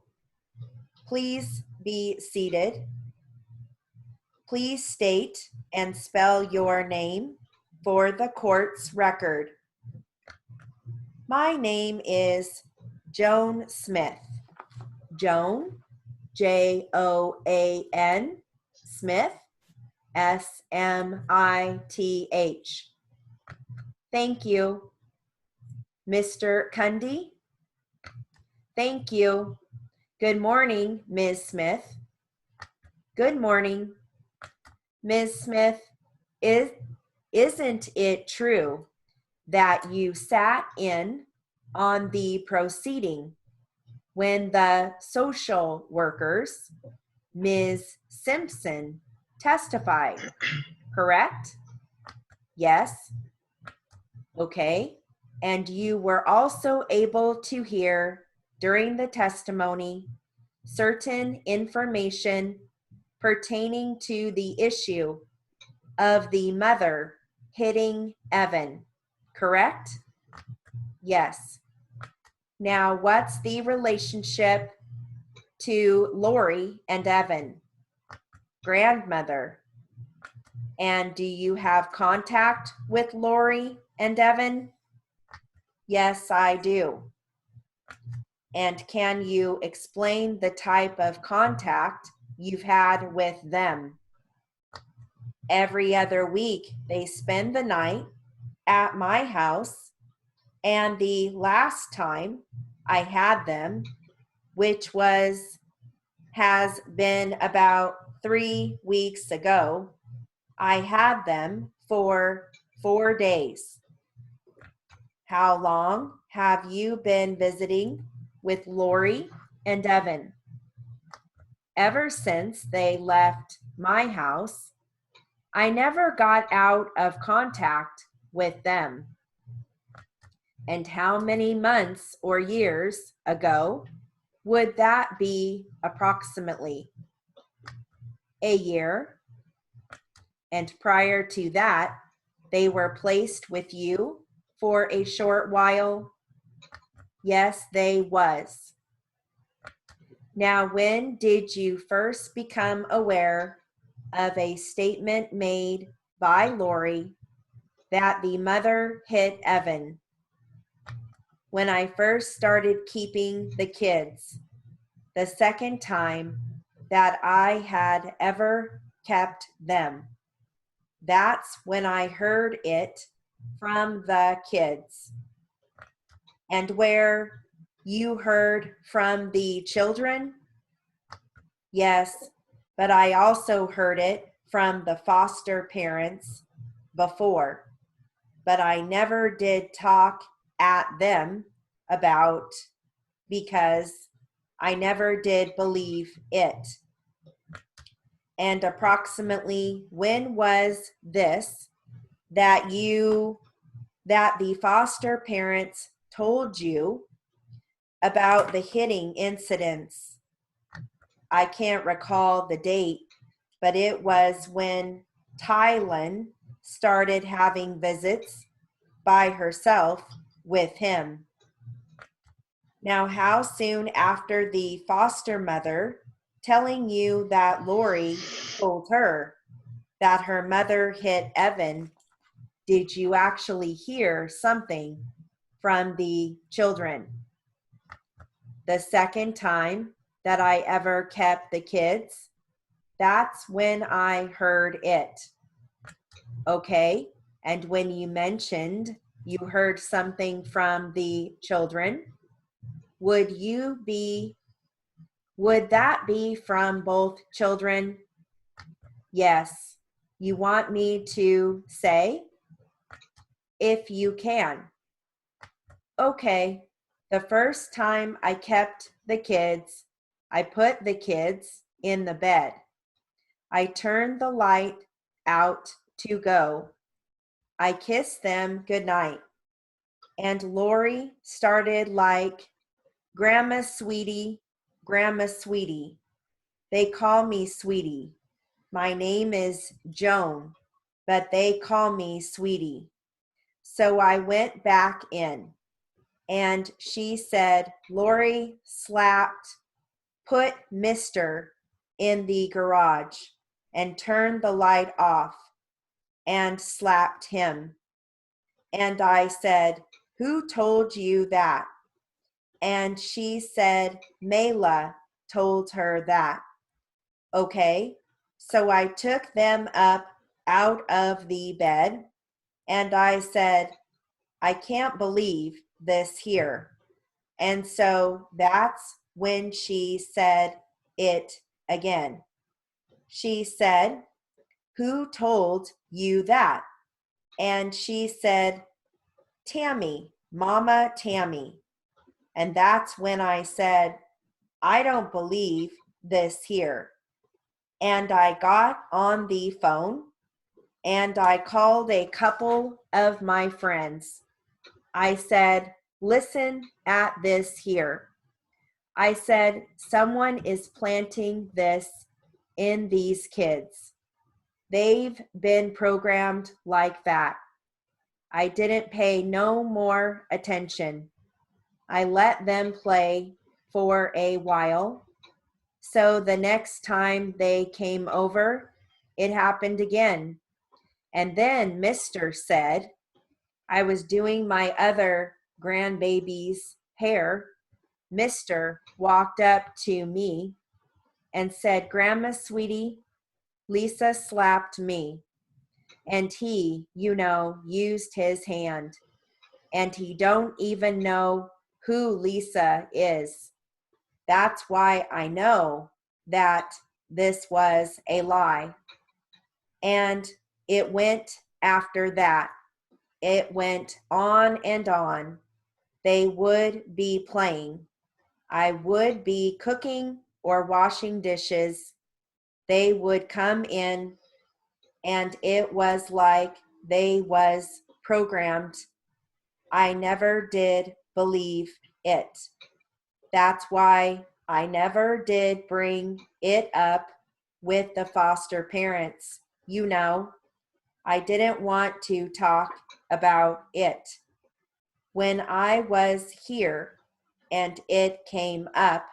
Please be seated. Please state and spell your name for the court's record. My name is Joan Smith. Joan, Joan, Smith, Smith. Thank you. Mr. Cundy? Thank you. Good morning, Ms. Smith. Good morning. Ms. Smith, isn't it true that you sat in on the proceeding when the social workers, Ms. Simpson, testified, correct? Yes. Okay. And you were also able to hear during the testimony certain information pertaining to the issue of the mother hitting Evan, correct? Yes. Now, what's the relationship to Lori and Evan? Grandmother. And do you have contact with Lori and Evan? Yes, I do. And can you explain the type of contact you've had with them? Every other week, they spend the night at my house, and the last time I had them, which has been about 3 weeks ago, I had them for 4 days. How long have you been visiting with Lori and Evan? Ever since they left my house, I never got out of contact with them. And how many months or years ago would that be approximately? A year. And prior to that, they were placed with you for a short while? Yes, they was. Now, when did you first become aware of a statement made by Lori that the mother hit Evan? When I first started keeping the kids, the second time that I had ever kept them. That's when I heard it from the kids. And where you heard from the children? Yes, but I also heard it from the foster parents before, but I never did talk at them about because I never did believe it. And approximately when was this that the foster parents told you about the hitting incidents? I can't recall the date, but it was when Tylen started having visits by herself with him. Now, how soon after the foster mother telling you that Lori told her that her mother hit Evan, did you actually hear something from the children? The second time that I ever kept the kids, that's when I heard it. Okay. And when you mentioned you heard something from the children, would that be from both children? Yes. You want me to say? If you can. Okay. The first time I kept the kids, I put the kids in the bed. I turned the light out to go. I kissed them goodnight. And Lori started like, Grandma Sweetie, Grandma Sweetie. They call me Sweetie. My name is Joan, but they call me Sweetie. So I went back in and she said, Lori put Mr. in the garage and turned the light off and slapped him. And I said, who told you that? And she said, Mayla told her that. Okay, so I took them up out of the bed and I said, I can't believe this here. And so that's when she said it again. She said, who told you that? And she said, Tammy, Mama Tammy. And that's when I said, I don't believe this here. And I got on the phone and I called a couple of my friends. I said, listen at this here. I said, someone is planting this in these kids. They've been programmed like that. I didn't pay no more attention. I let them play for a while. So the next time they came over, it happened again. And then Mr. said, I was doing my other grandbaby's hair. Mr. walked up to me and said, Grandma Sweetie, Lisa slapped me. And he, used his hand. And he don't even know who Lisa is. That's why I know that this was a lie. And it went after that. It went on and on. They would be playing. I would be cooking or washing dishes. They would come in and it was like they was programmed. I never did believe it. That's why I never did bring it up with the foster parents. I didn't want to talk about it. When I was here and it came up,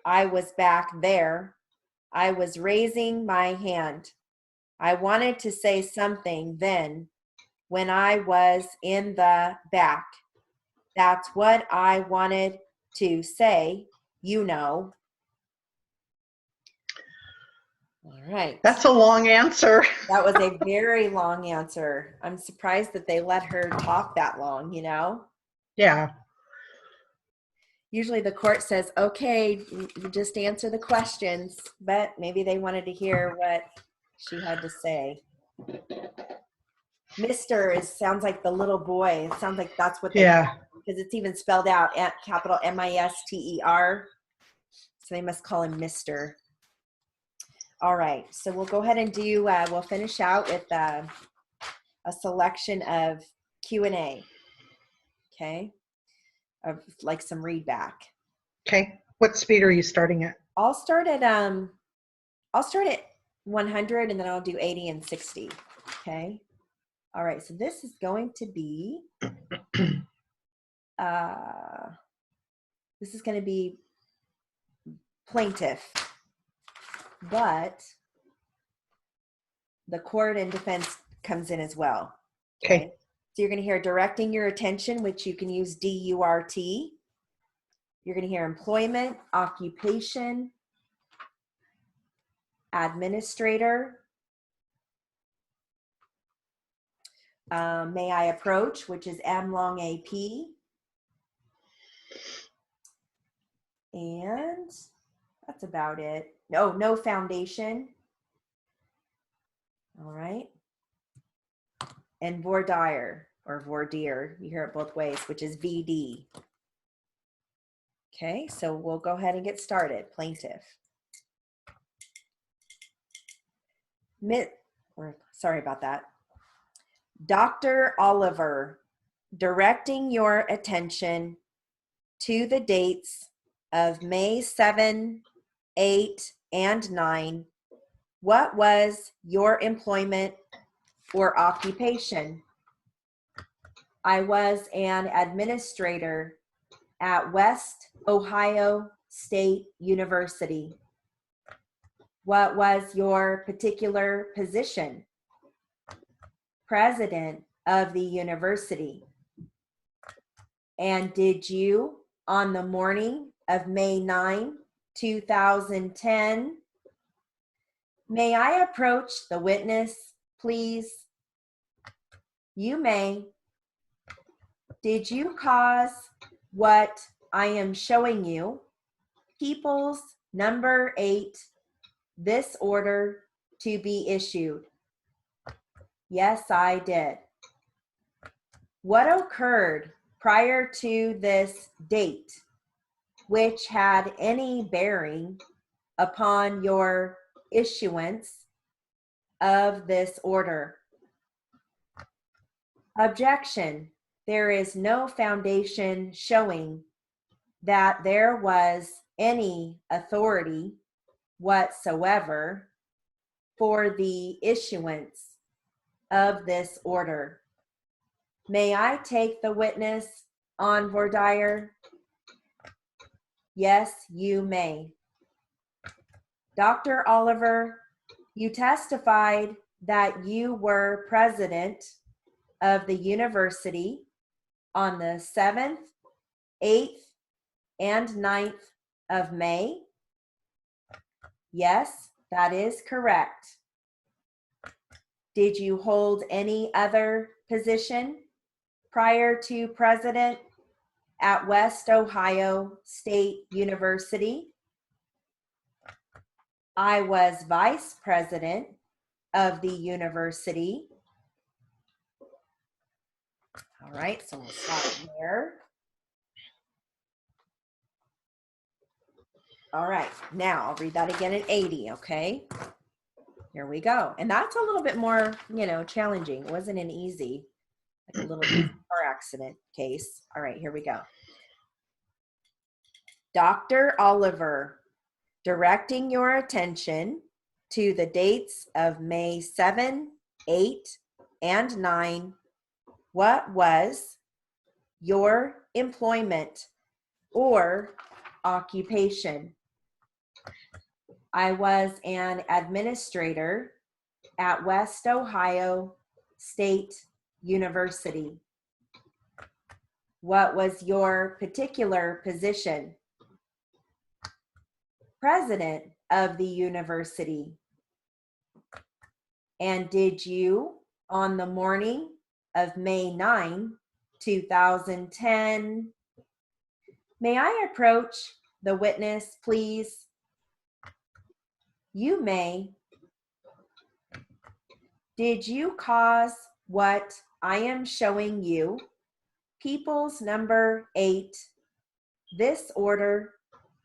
I was back there. I was raising my hand. I wanted to say something then when I was in the back. That's what I wanted to say, All right. That's a long answer. That was a very long answer. I'm surprised that they let her talk that long, Yeah. Usually the court says, okay, you just answer the questions, but maybe they wanted to hear what she had to say. Mr. sounds like the little boy. It sounds like that's what they, Yeah. because it's even spelled out at capital Mister. So they must call him Mr. All right. So we'll go ahead and do, we'll finish out with a selection of Q&A. Okay. Of like some read back. Okay. What speed are you starting at? I'll start at 100 and then I'll do 80 and 60. Okay. All right. So this is going to be plaintiff, but the court and defense comes in as well. Okay. So you're going to hear directing your attention, which you can use DURT. You're going to hear employment, occupation, administrator, may I approach, which is M long AP. And that's about it. No foundation. All right. And voir dire or voir dire, you hear it both ways, which is VD. Okay, so we'll go ahead and get started. Plaintiff. Sorry about that. Dr. Oliver, directing your attention to the dates of May 7, 8, and 9. What was your employment or occupation? I was an administrator at West Ohio State University. What was your particular position? President of the university. And did you, on the morning of May 9, 2010, may I approach the witness, please? You may. Did you cause what I am showing you, People's Number 8, this order to be issued? Yes, I did. What occurred prior to this date, which had any bearing upon your issuance of this order? Objection. There is no foundation showing that there was any authority whatsoever for the issuance of this order. May I take the witness on voir dire? Yes, you may. Dr. Oliver, you testified that you were president of the university on the 7th, 8th, and 9th of May? Yes, that is correct. Did you hold any other position prior to president at West Ohio State University? I was vice president of the university. All right, so we'll stop there. All right, now I'll read that again at 80, okay? Here we go. And that's a little bit more, challenging. It wasn't an easy, like a little car accident case. All right, here we go. Dr. Oliver, directing your attention to the dates of May 7, 8, and 9, what was your employment or occupation? I was an administrator at West Ohio State University. What was your particular position? President of the university. And did you, on the morning of May 9, 2010, May I approach the witness, please? You may. Did you cause what I am showing you, People's Number 8, this order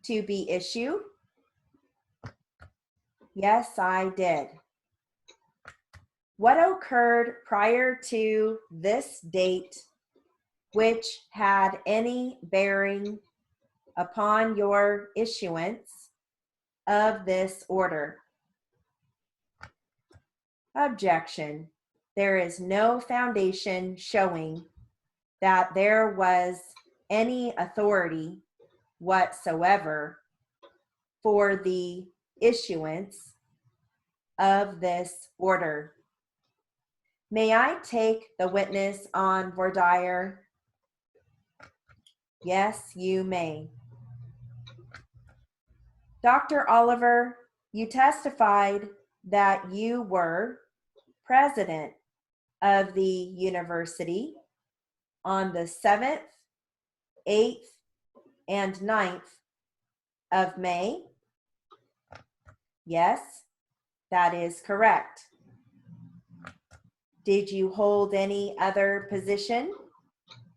to be issued? Yes, I did. What occurred prior to this date which had any bearing upon your issuance of this order? Objection. There is no foundation showing that there was any authority whatsoever for the issuance of this order. May I take the witness on voir dire? Yes, you may. Dr. Oliver, you testified that you were president of the university on the 7th, 8th, and 9th of May. Yes, that is correct. Did you hold any other position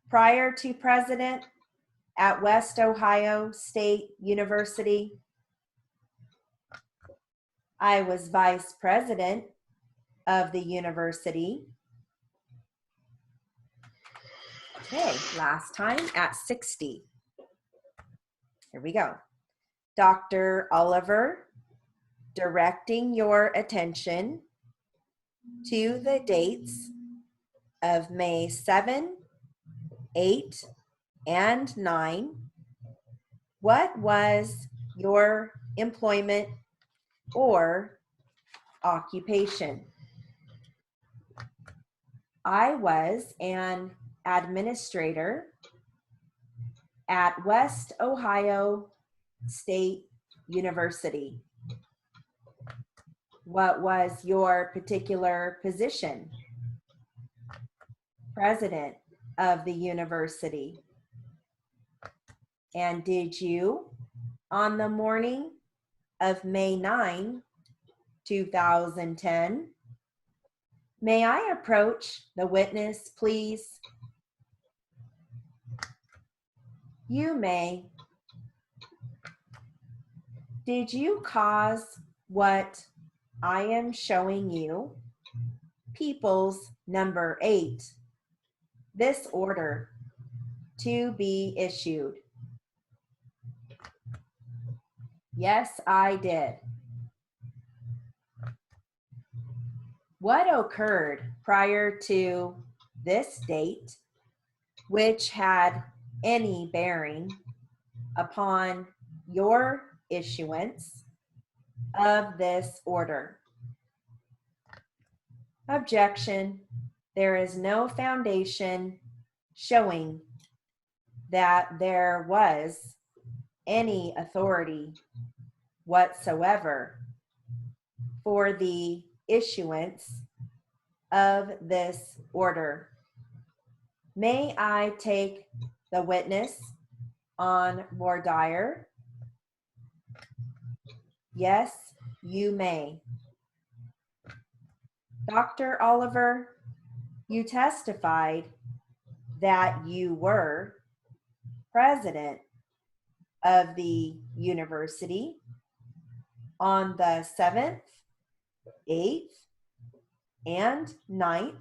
prior to president at West Ohio State University? I was vice president of the university. Okay, last time at 60. Here we go. Dr. Oliver, directing your attention to the dates of May 7, 8, and 9. What was your employment or occupation? I was an administrator at West Ohio State University. What was your particular position? President of the university. And did you, on the morning of May 9, 2010, may I approach the witness, please? You may. Did you cause what I am showing you, People's Number 8, this order to be issued? Yes, I did. What occurred prior to this date which had any bearing upon your issuance of this order? Objection. There is no foundation showing that there was any authority whatsoever for the issuance of this order. May I take the witness on voir dire? Yes, you may. Dr. Oliver, you testified that you were president of the university on the 7th, 8th, and 9th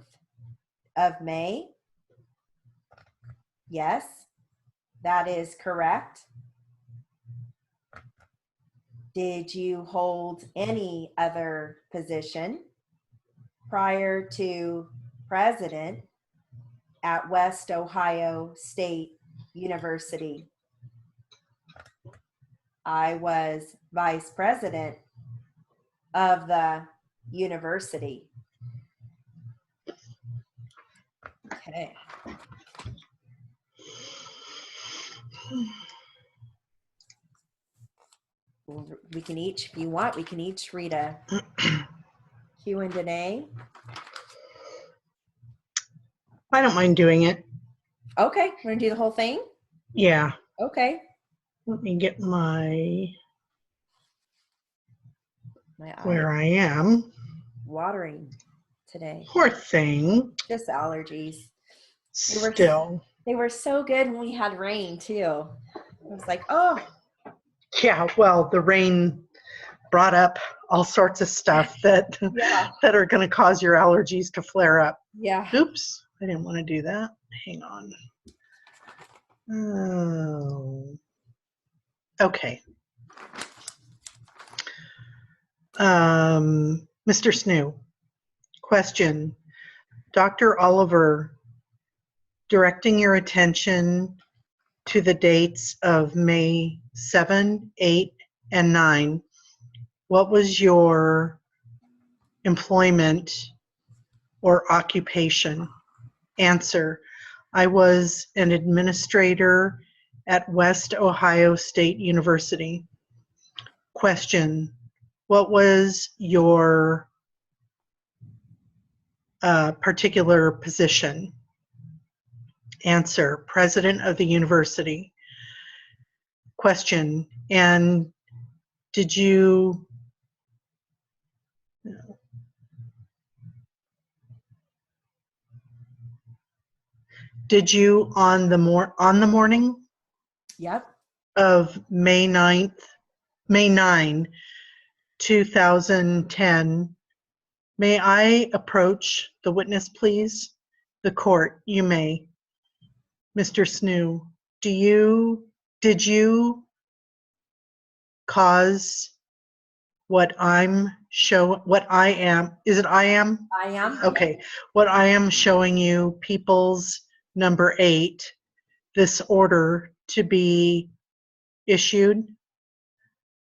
of May. Yes, that is correct. Did you hold any other position prior to president at West Ohio State University? I was vice president of the university. Okay. We can each, if you want, we can each read a Q&A. I don't mind doing it. Okay, we're gonna do the whole thing? Yeah. Okay. Let me get my, My eye where I am. watering today. Poor thing. Just allergies. They were Still. they were so good when we had rain too. I was like, oh Yeah, well, the rain brought up all sorts of stuff that yeah, that are going to cause your allergies to flare up. yeah. Oops, I didn't want to do that. Hang on. Oh, okay. Mr. Snoo, question. Dr. Oliver, directing your attention to the dates of May 7, 8, and 9, what was your employment or occupation? Answer, I was an administrator at West Ohio State University. Question, what was your particular position? Answer, president of the university. Question, and did you on the morning Yep. of May 9, 2010, may I approach the witness, please? The court, you may. Mr. Snoo, did you cause what I am, is it I am? I am. Okay, what I am showing you, People's number 8, this order to be issued?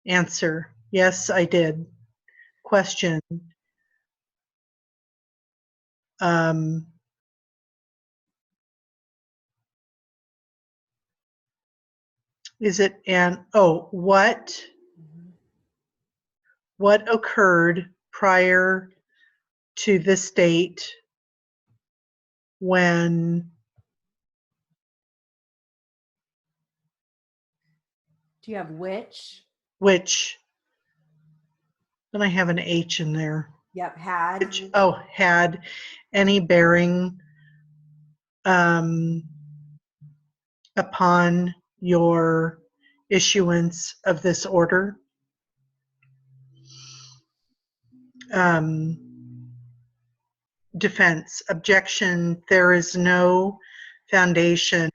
Answer, yes, I did. Question, is it what occurred prior to this date when Do you have which? which, then I have an H in there, Yep, had. which, had any bearing upon your issuance of this order? Defense, objection, there is no foundation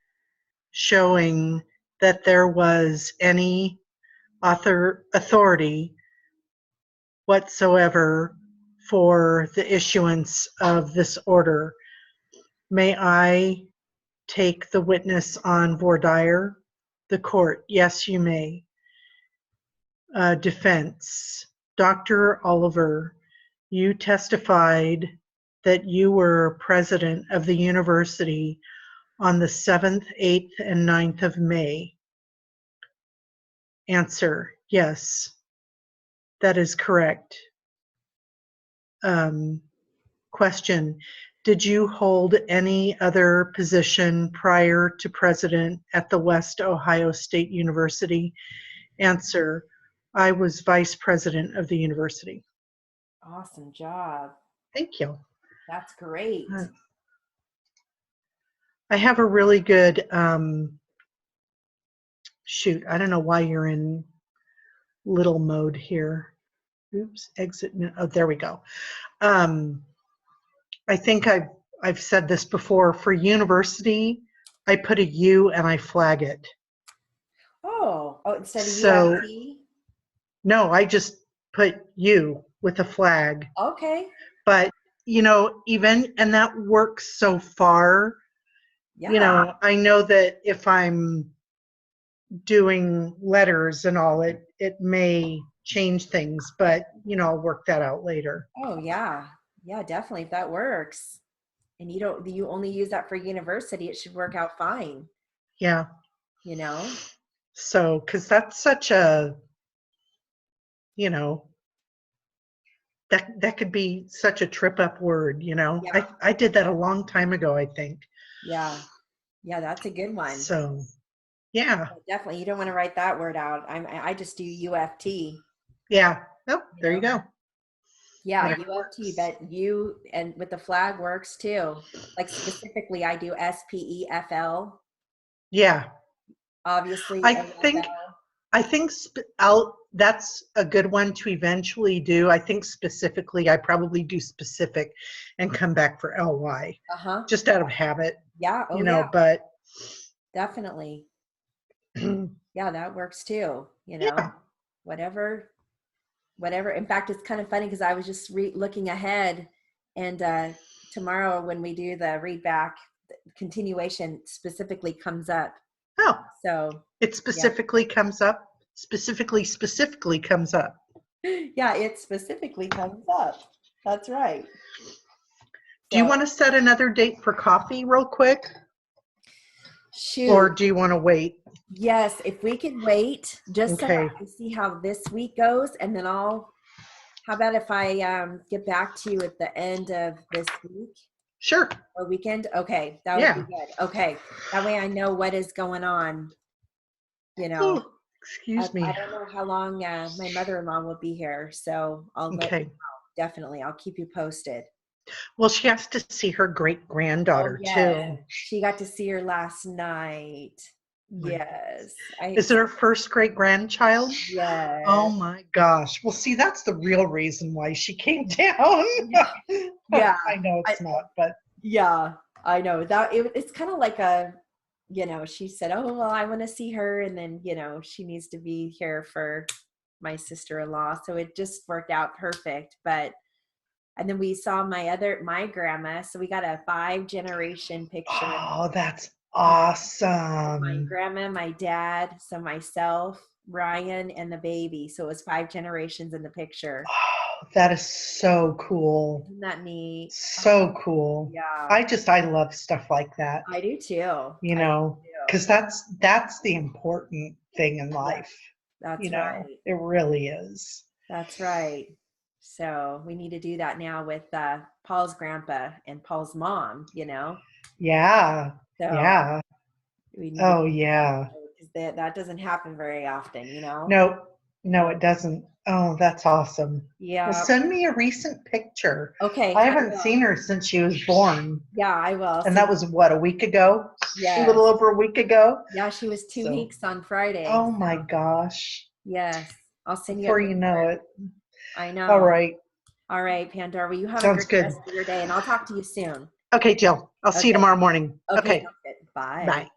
showing that there was any authority whatsoever for the issuance of this order. May I take the witness on voir dire? The court, yes, you may. Defense, Dr. Oliver, you testified that you were president of the university on the 7th, 8th, and 9th of May. Answer, yes, that is correct. Question, did you hold any other position prior to president at the West Ohio State University? Answer, I was vice president of the university. Awesome job. Thank you. That's great. I have a really good, shoot, I don't know why you're in little mode here. Oops, exit, oh, there we go. I think I've said this before, for university, I put a U and I flag it. Oh, instead of So, UST? no, I just put U with a flag. Okay. But, and that works so far. Yeah. I know that if I'm doing letters and all, it may change things, but, I'll work that out later. Oh, yeah. Yeah, definitely. If that works. And you only use that for university, it should work out fine. Yeah. You know? So, because that's such a, that could be such a trip up word, Yeah. I did that a long time ago, I think. Yeah. Yeah, that's a good one. So, Yeah. Definitely. You don't want to write that word out. I just do UFT, Yeah. Oh, you there you know? go. Yeah, Whatever UFT, works. but you and with the flag works too. Like specifically, I do SPEFL, Yeah. obviously I think AFL. that's a good one to eventually do. I think specifically, I probably do specific and come back for LY Uh-huh. just out of habit, Yeah. Oh, yeah, but definitely. Yeah, that works too, yeah. whatever, whatever. In fact, it's kind of funny because I was just looking ahead and tomorrow when we do the read back, the continuation specifically comes up. Oh, So, it yeah. specifically comes up. Yeah, it specifically comes up. That's right. Do you want So, to set another date for coffee real quick? Or shoot. do you want to wait? Yes, if we could wait just so Okay. I can see how this week goes, and then how about if I get back to you at the end of this week Sure. or weekend? Okay, that would be Yeah. good. Okay, that way I know what is going on. You know, Oh, excuse I me. don't know how long my mother-in-law will be here, so I'll let you Okay. know. Definitely, I'll keep you posted. Well, she has to see her great Oh, granddaughter yes. too. She got to see her last night. My Yes. Is it her first great grandchild? Oh Yes. my gosh. Well, see, that's the real reason why she came down. Yeah. I know I, it's not, but yeah, I know that it's kind of like she said, "Oh, well, I want to see her." And then, she needs to be here for my sister-in-law. So it just worked out perfect. And then we saw my grandma. So we got a 5-generation picture. oh, that's My awesome. grandma, my dad, so myself, Ryan, and the baby. So it was 5 generations in the picture. Oh, that is so cool. Isn't that neat? So cool. Yeah, I love stuff like that, I do too. you I do know, too. because that's the important thing in Yeah, life. that's right. It really is. That's right. So we need to do that now with Paul's grandpa and Paul's mom. Yeah. So Yeah. we need to, Oh, yeah. because that doesn't happen very often. No, no, No. it doesn't. Oh, that's awesome. Well, Yeah. send me a recent picture. Okay, I I haven't will. seen her since she was born. Yeah, I will. And Send that was what, a week ago? A Yes. little over a week ago? Yeah, she was two So, weeks on Friday. oh my gosh. Yes. I'll send you a Before you know picture. it. I All know. right. All right, Pandora. Well, you have a Sounds great good. rest of your day, and I'll talk to you soon. Okay, Jill. I'll see you Okay. tomorrow morning. Okay. Okay. Sounds good. Bye. Bye.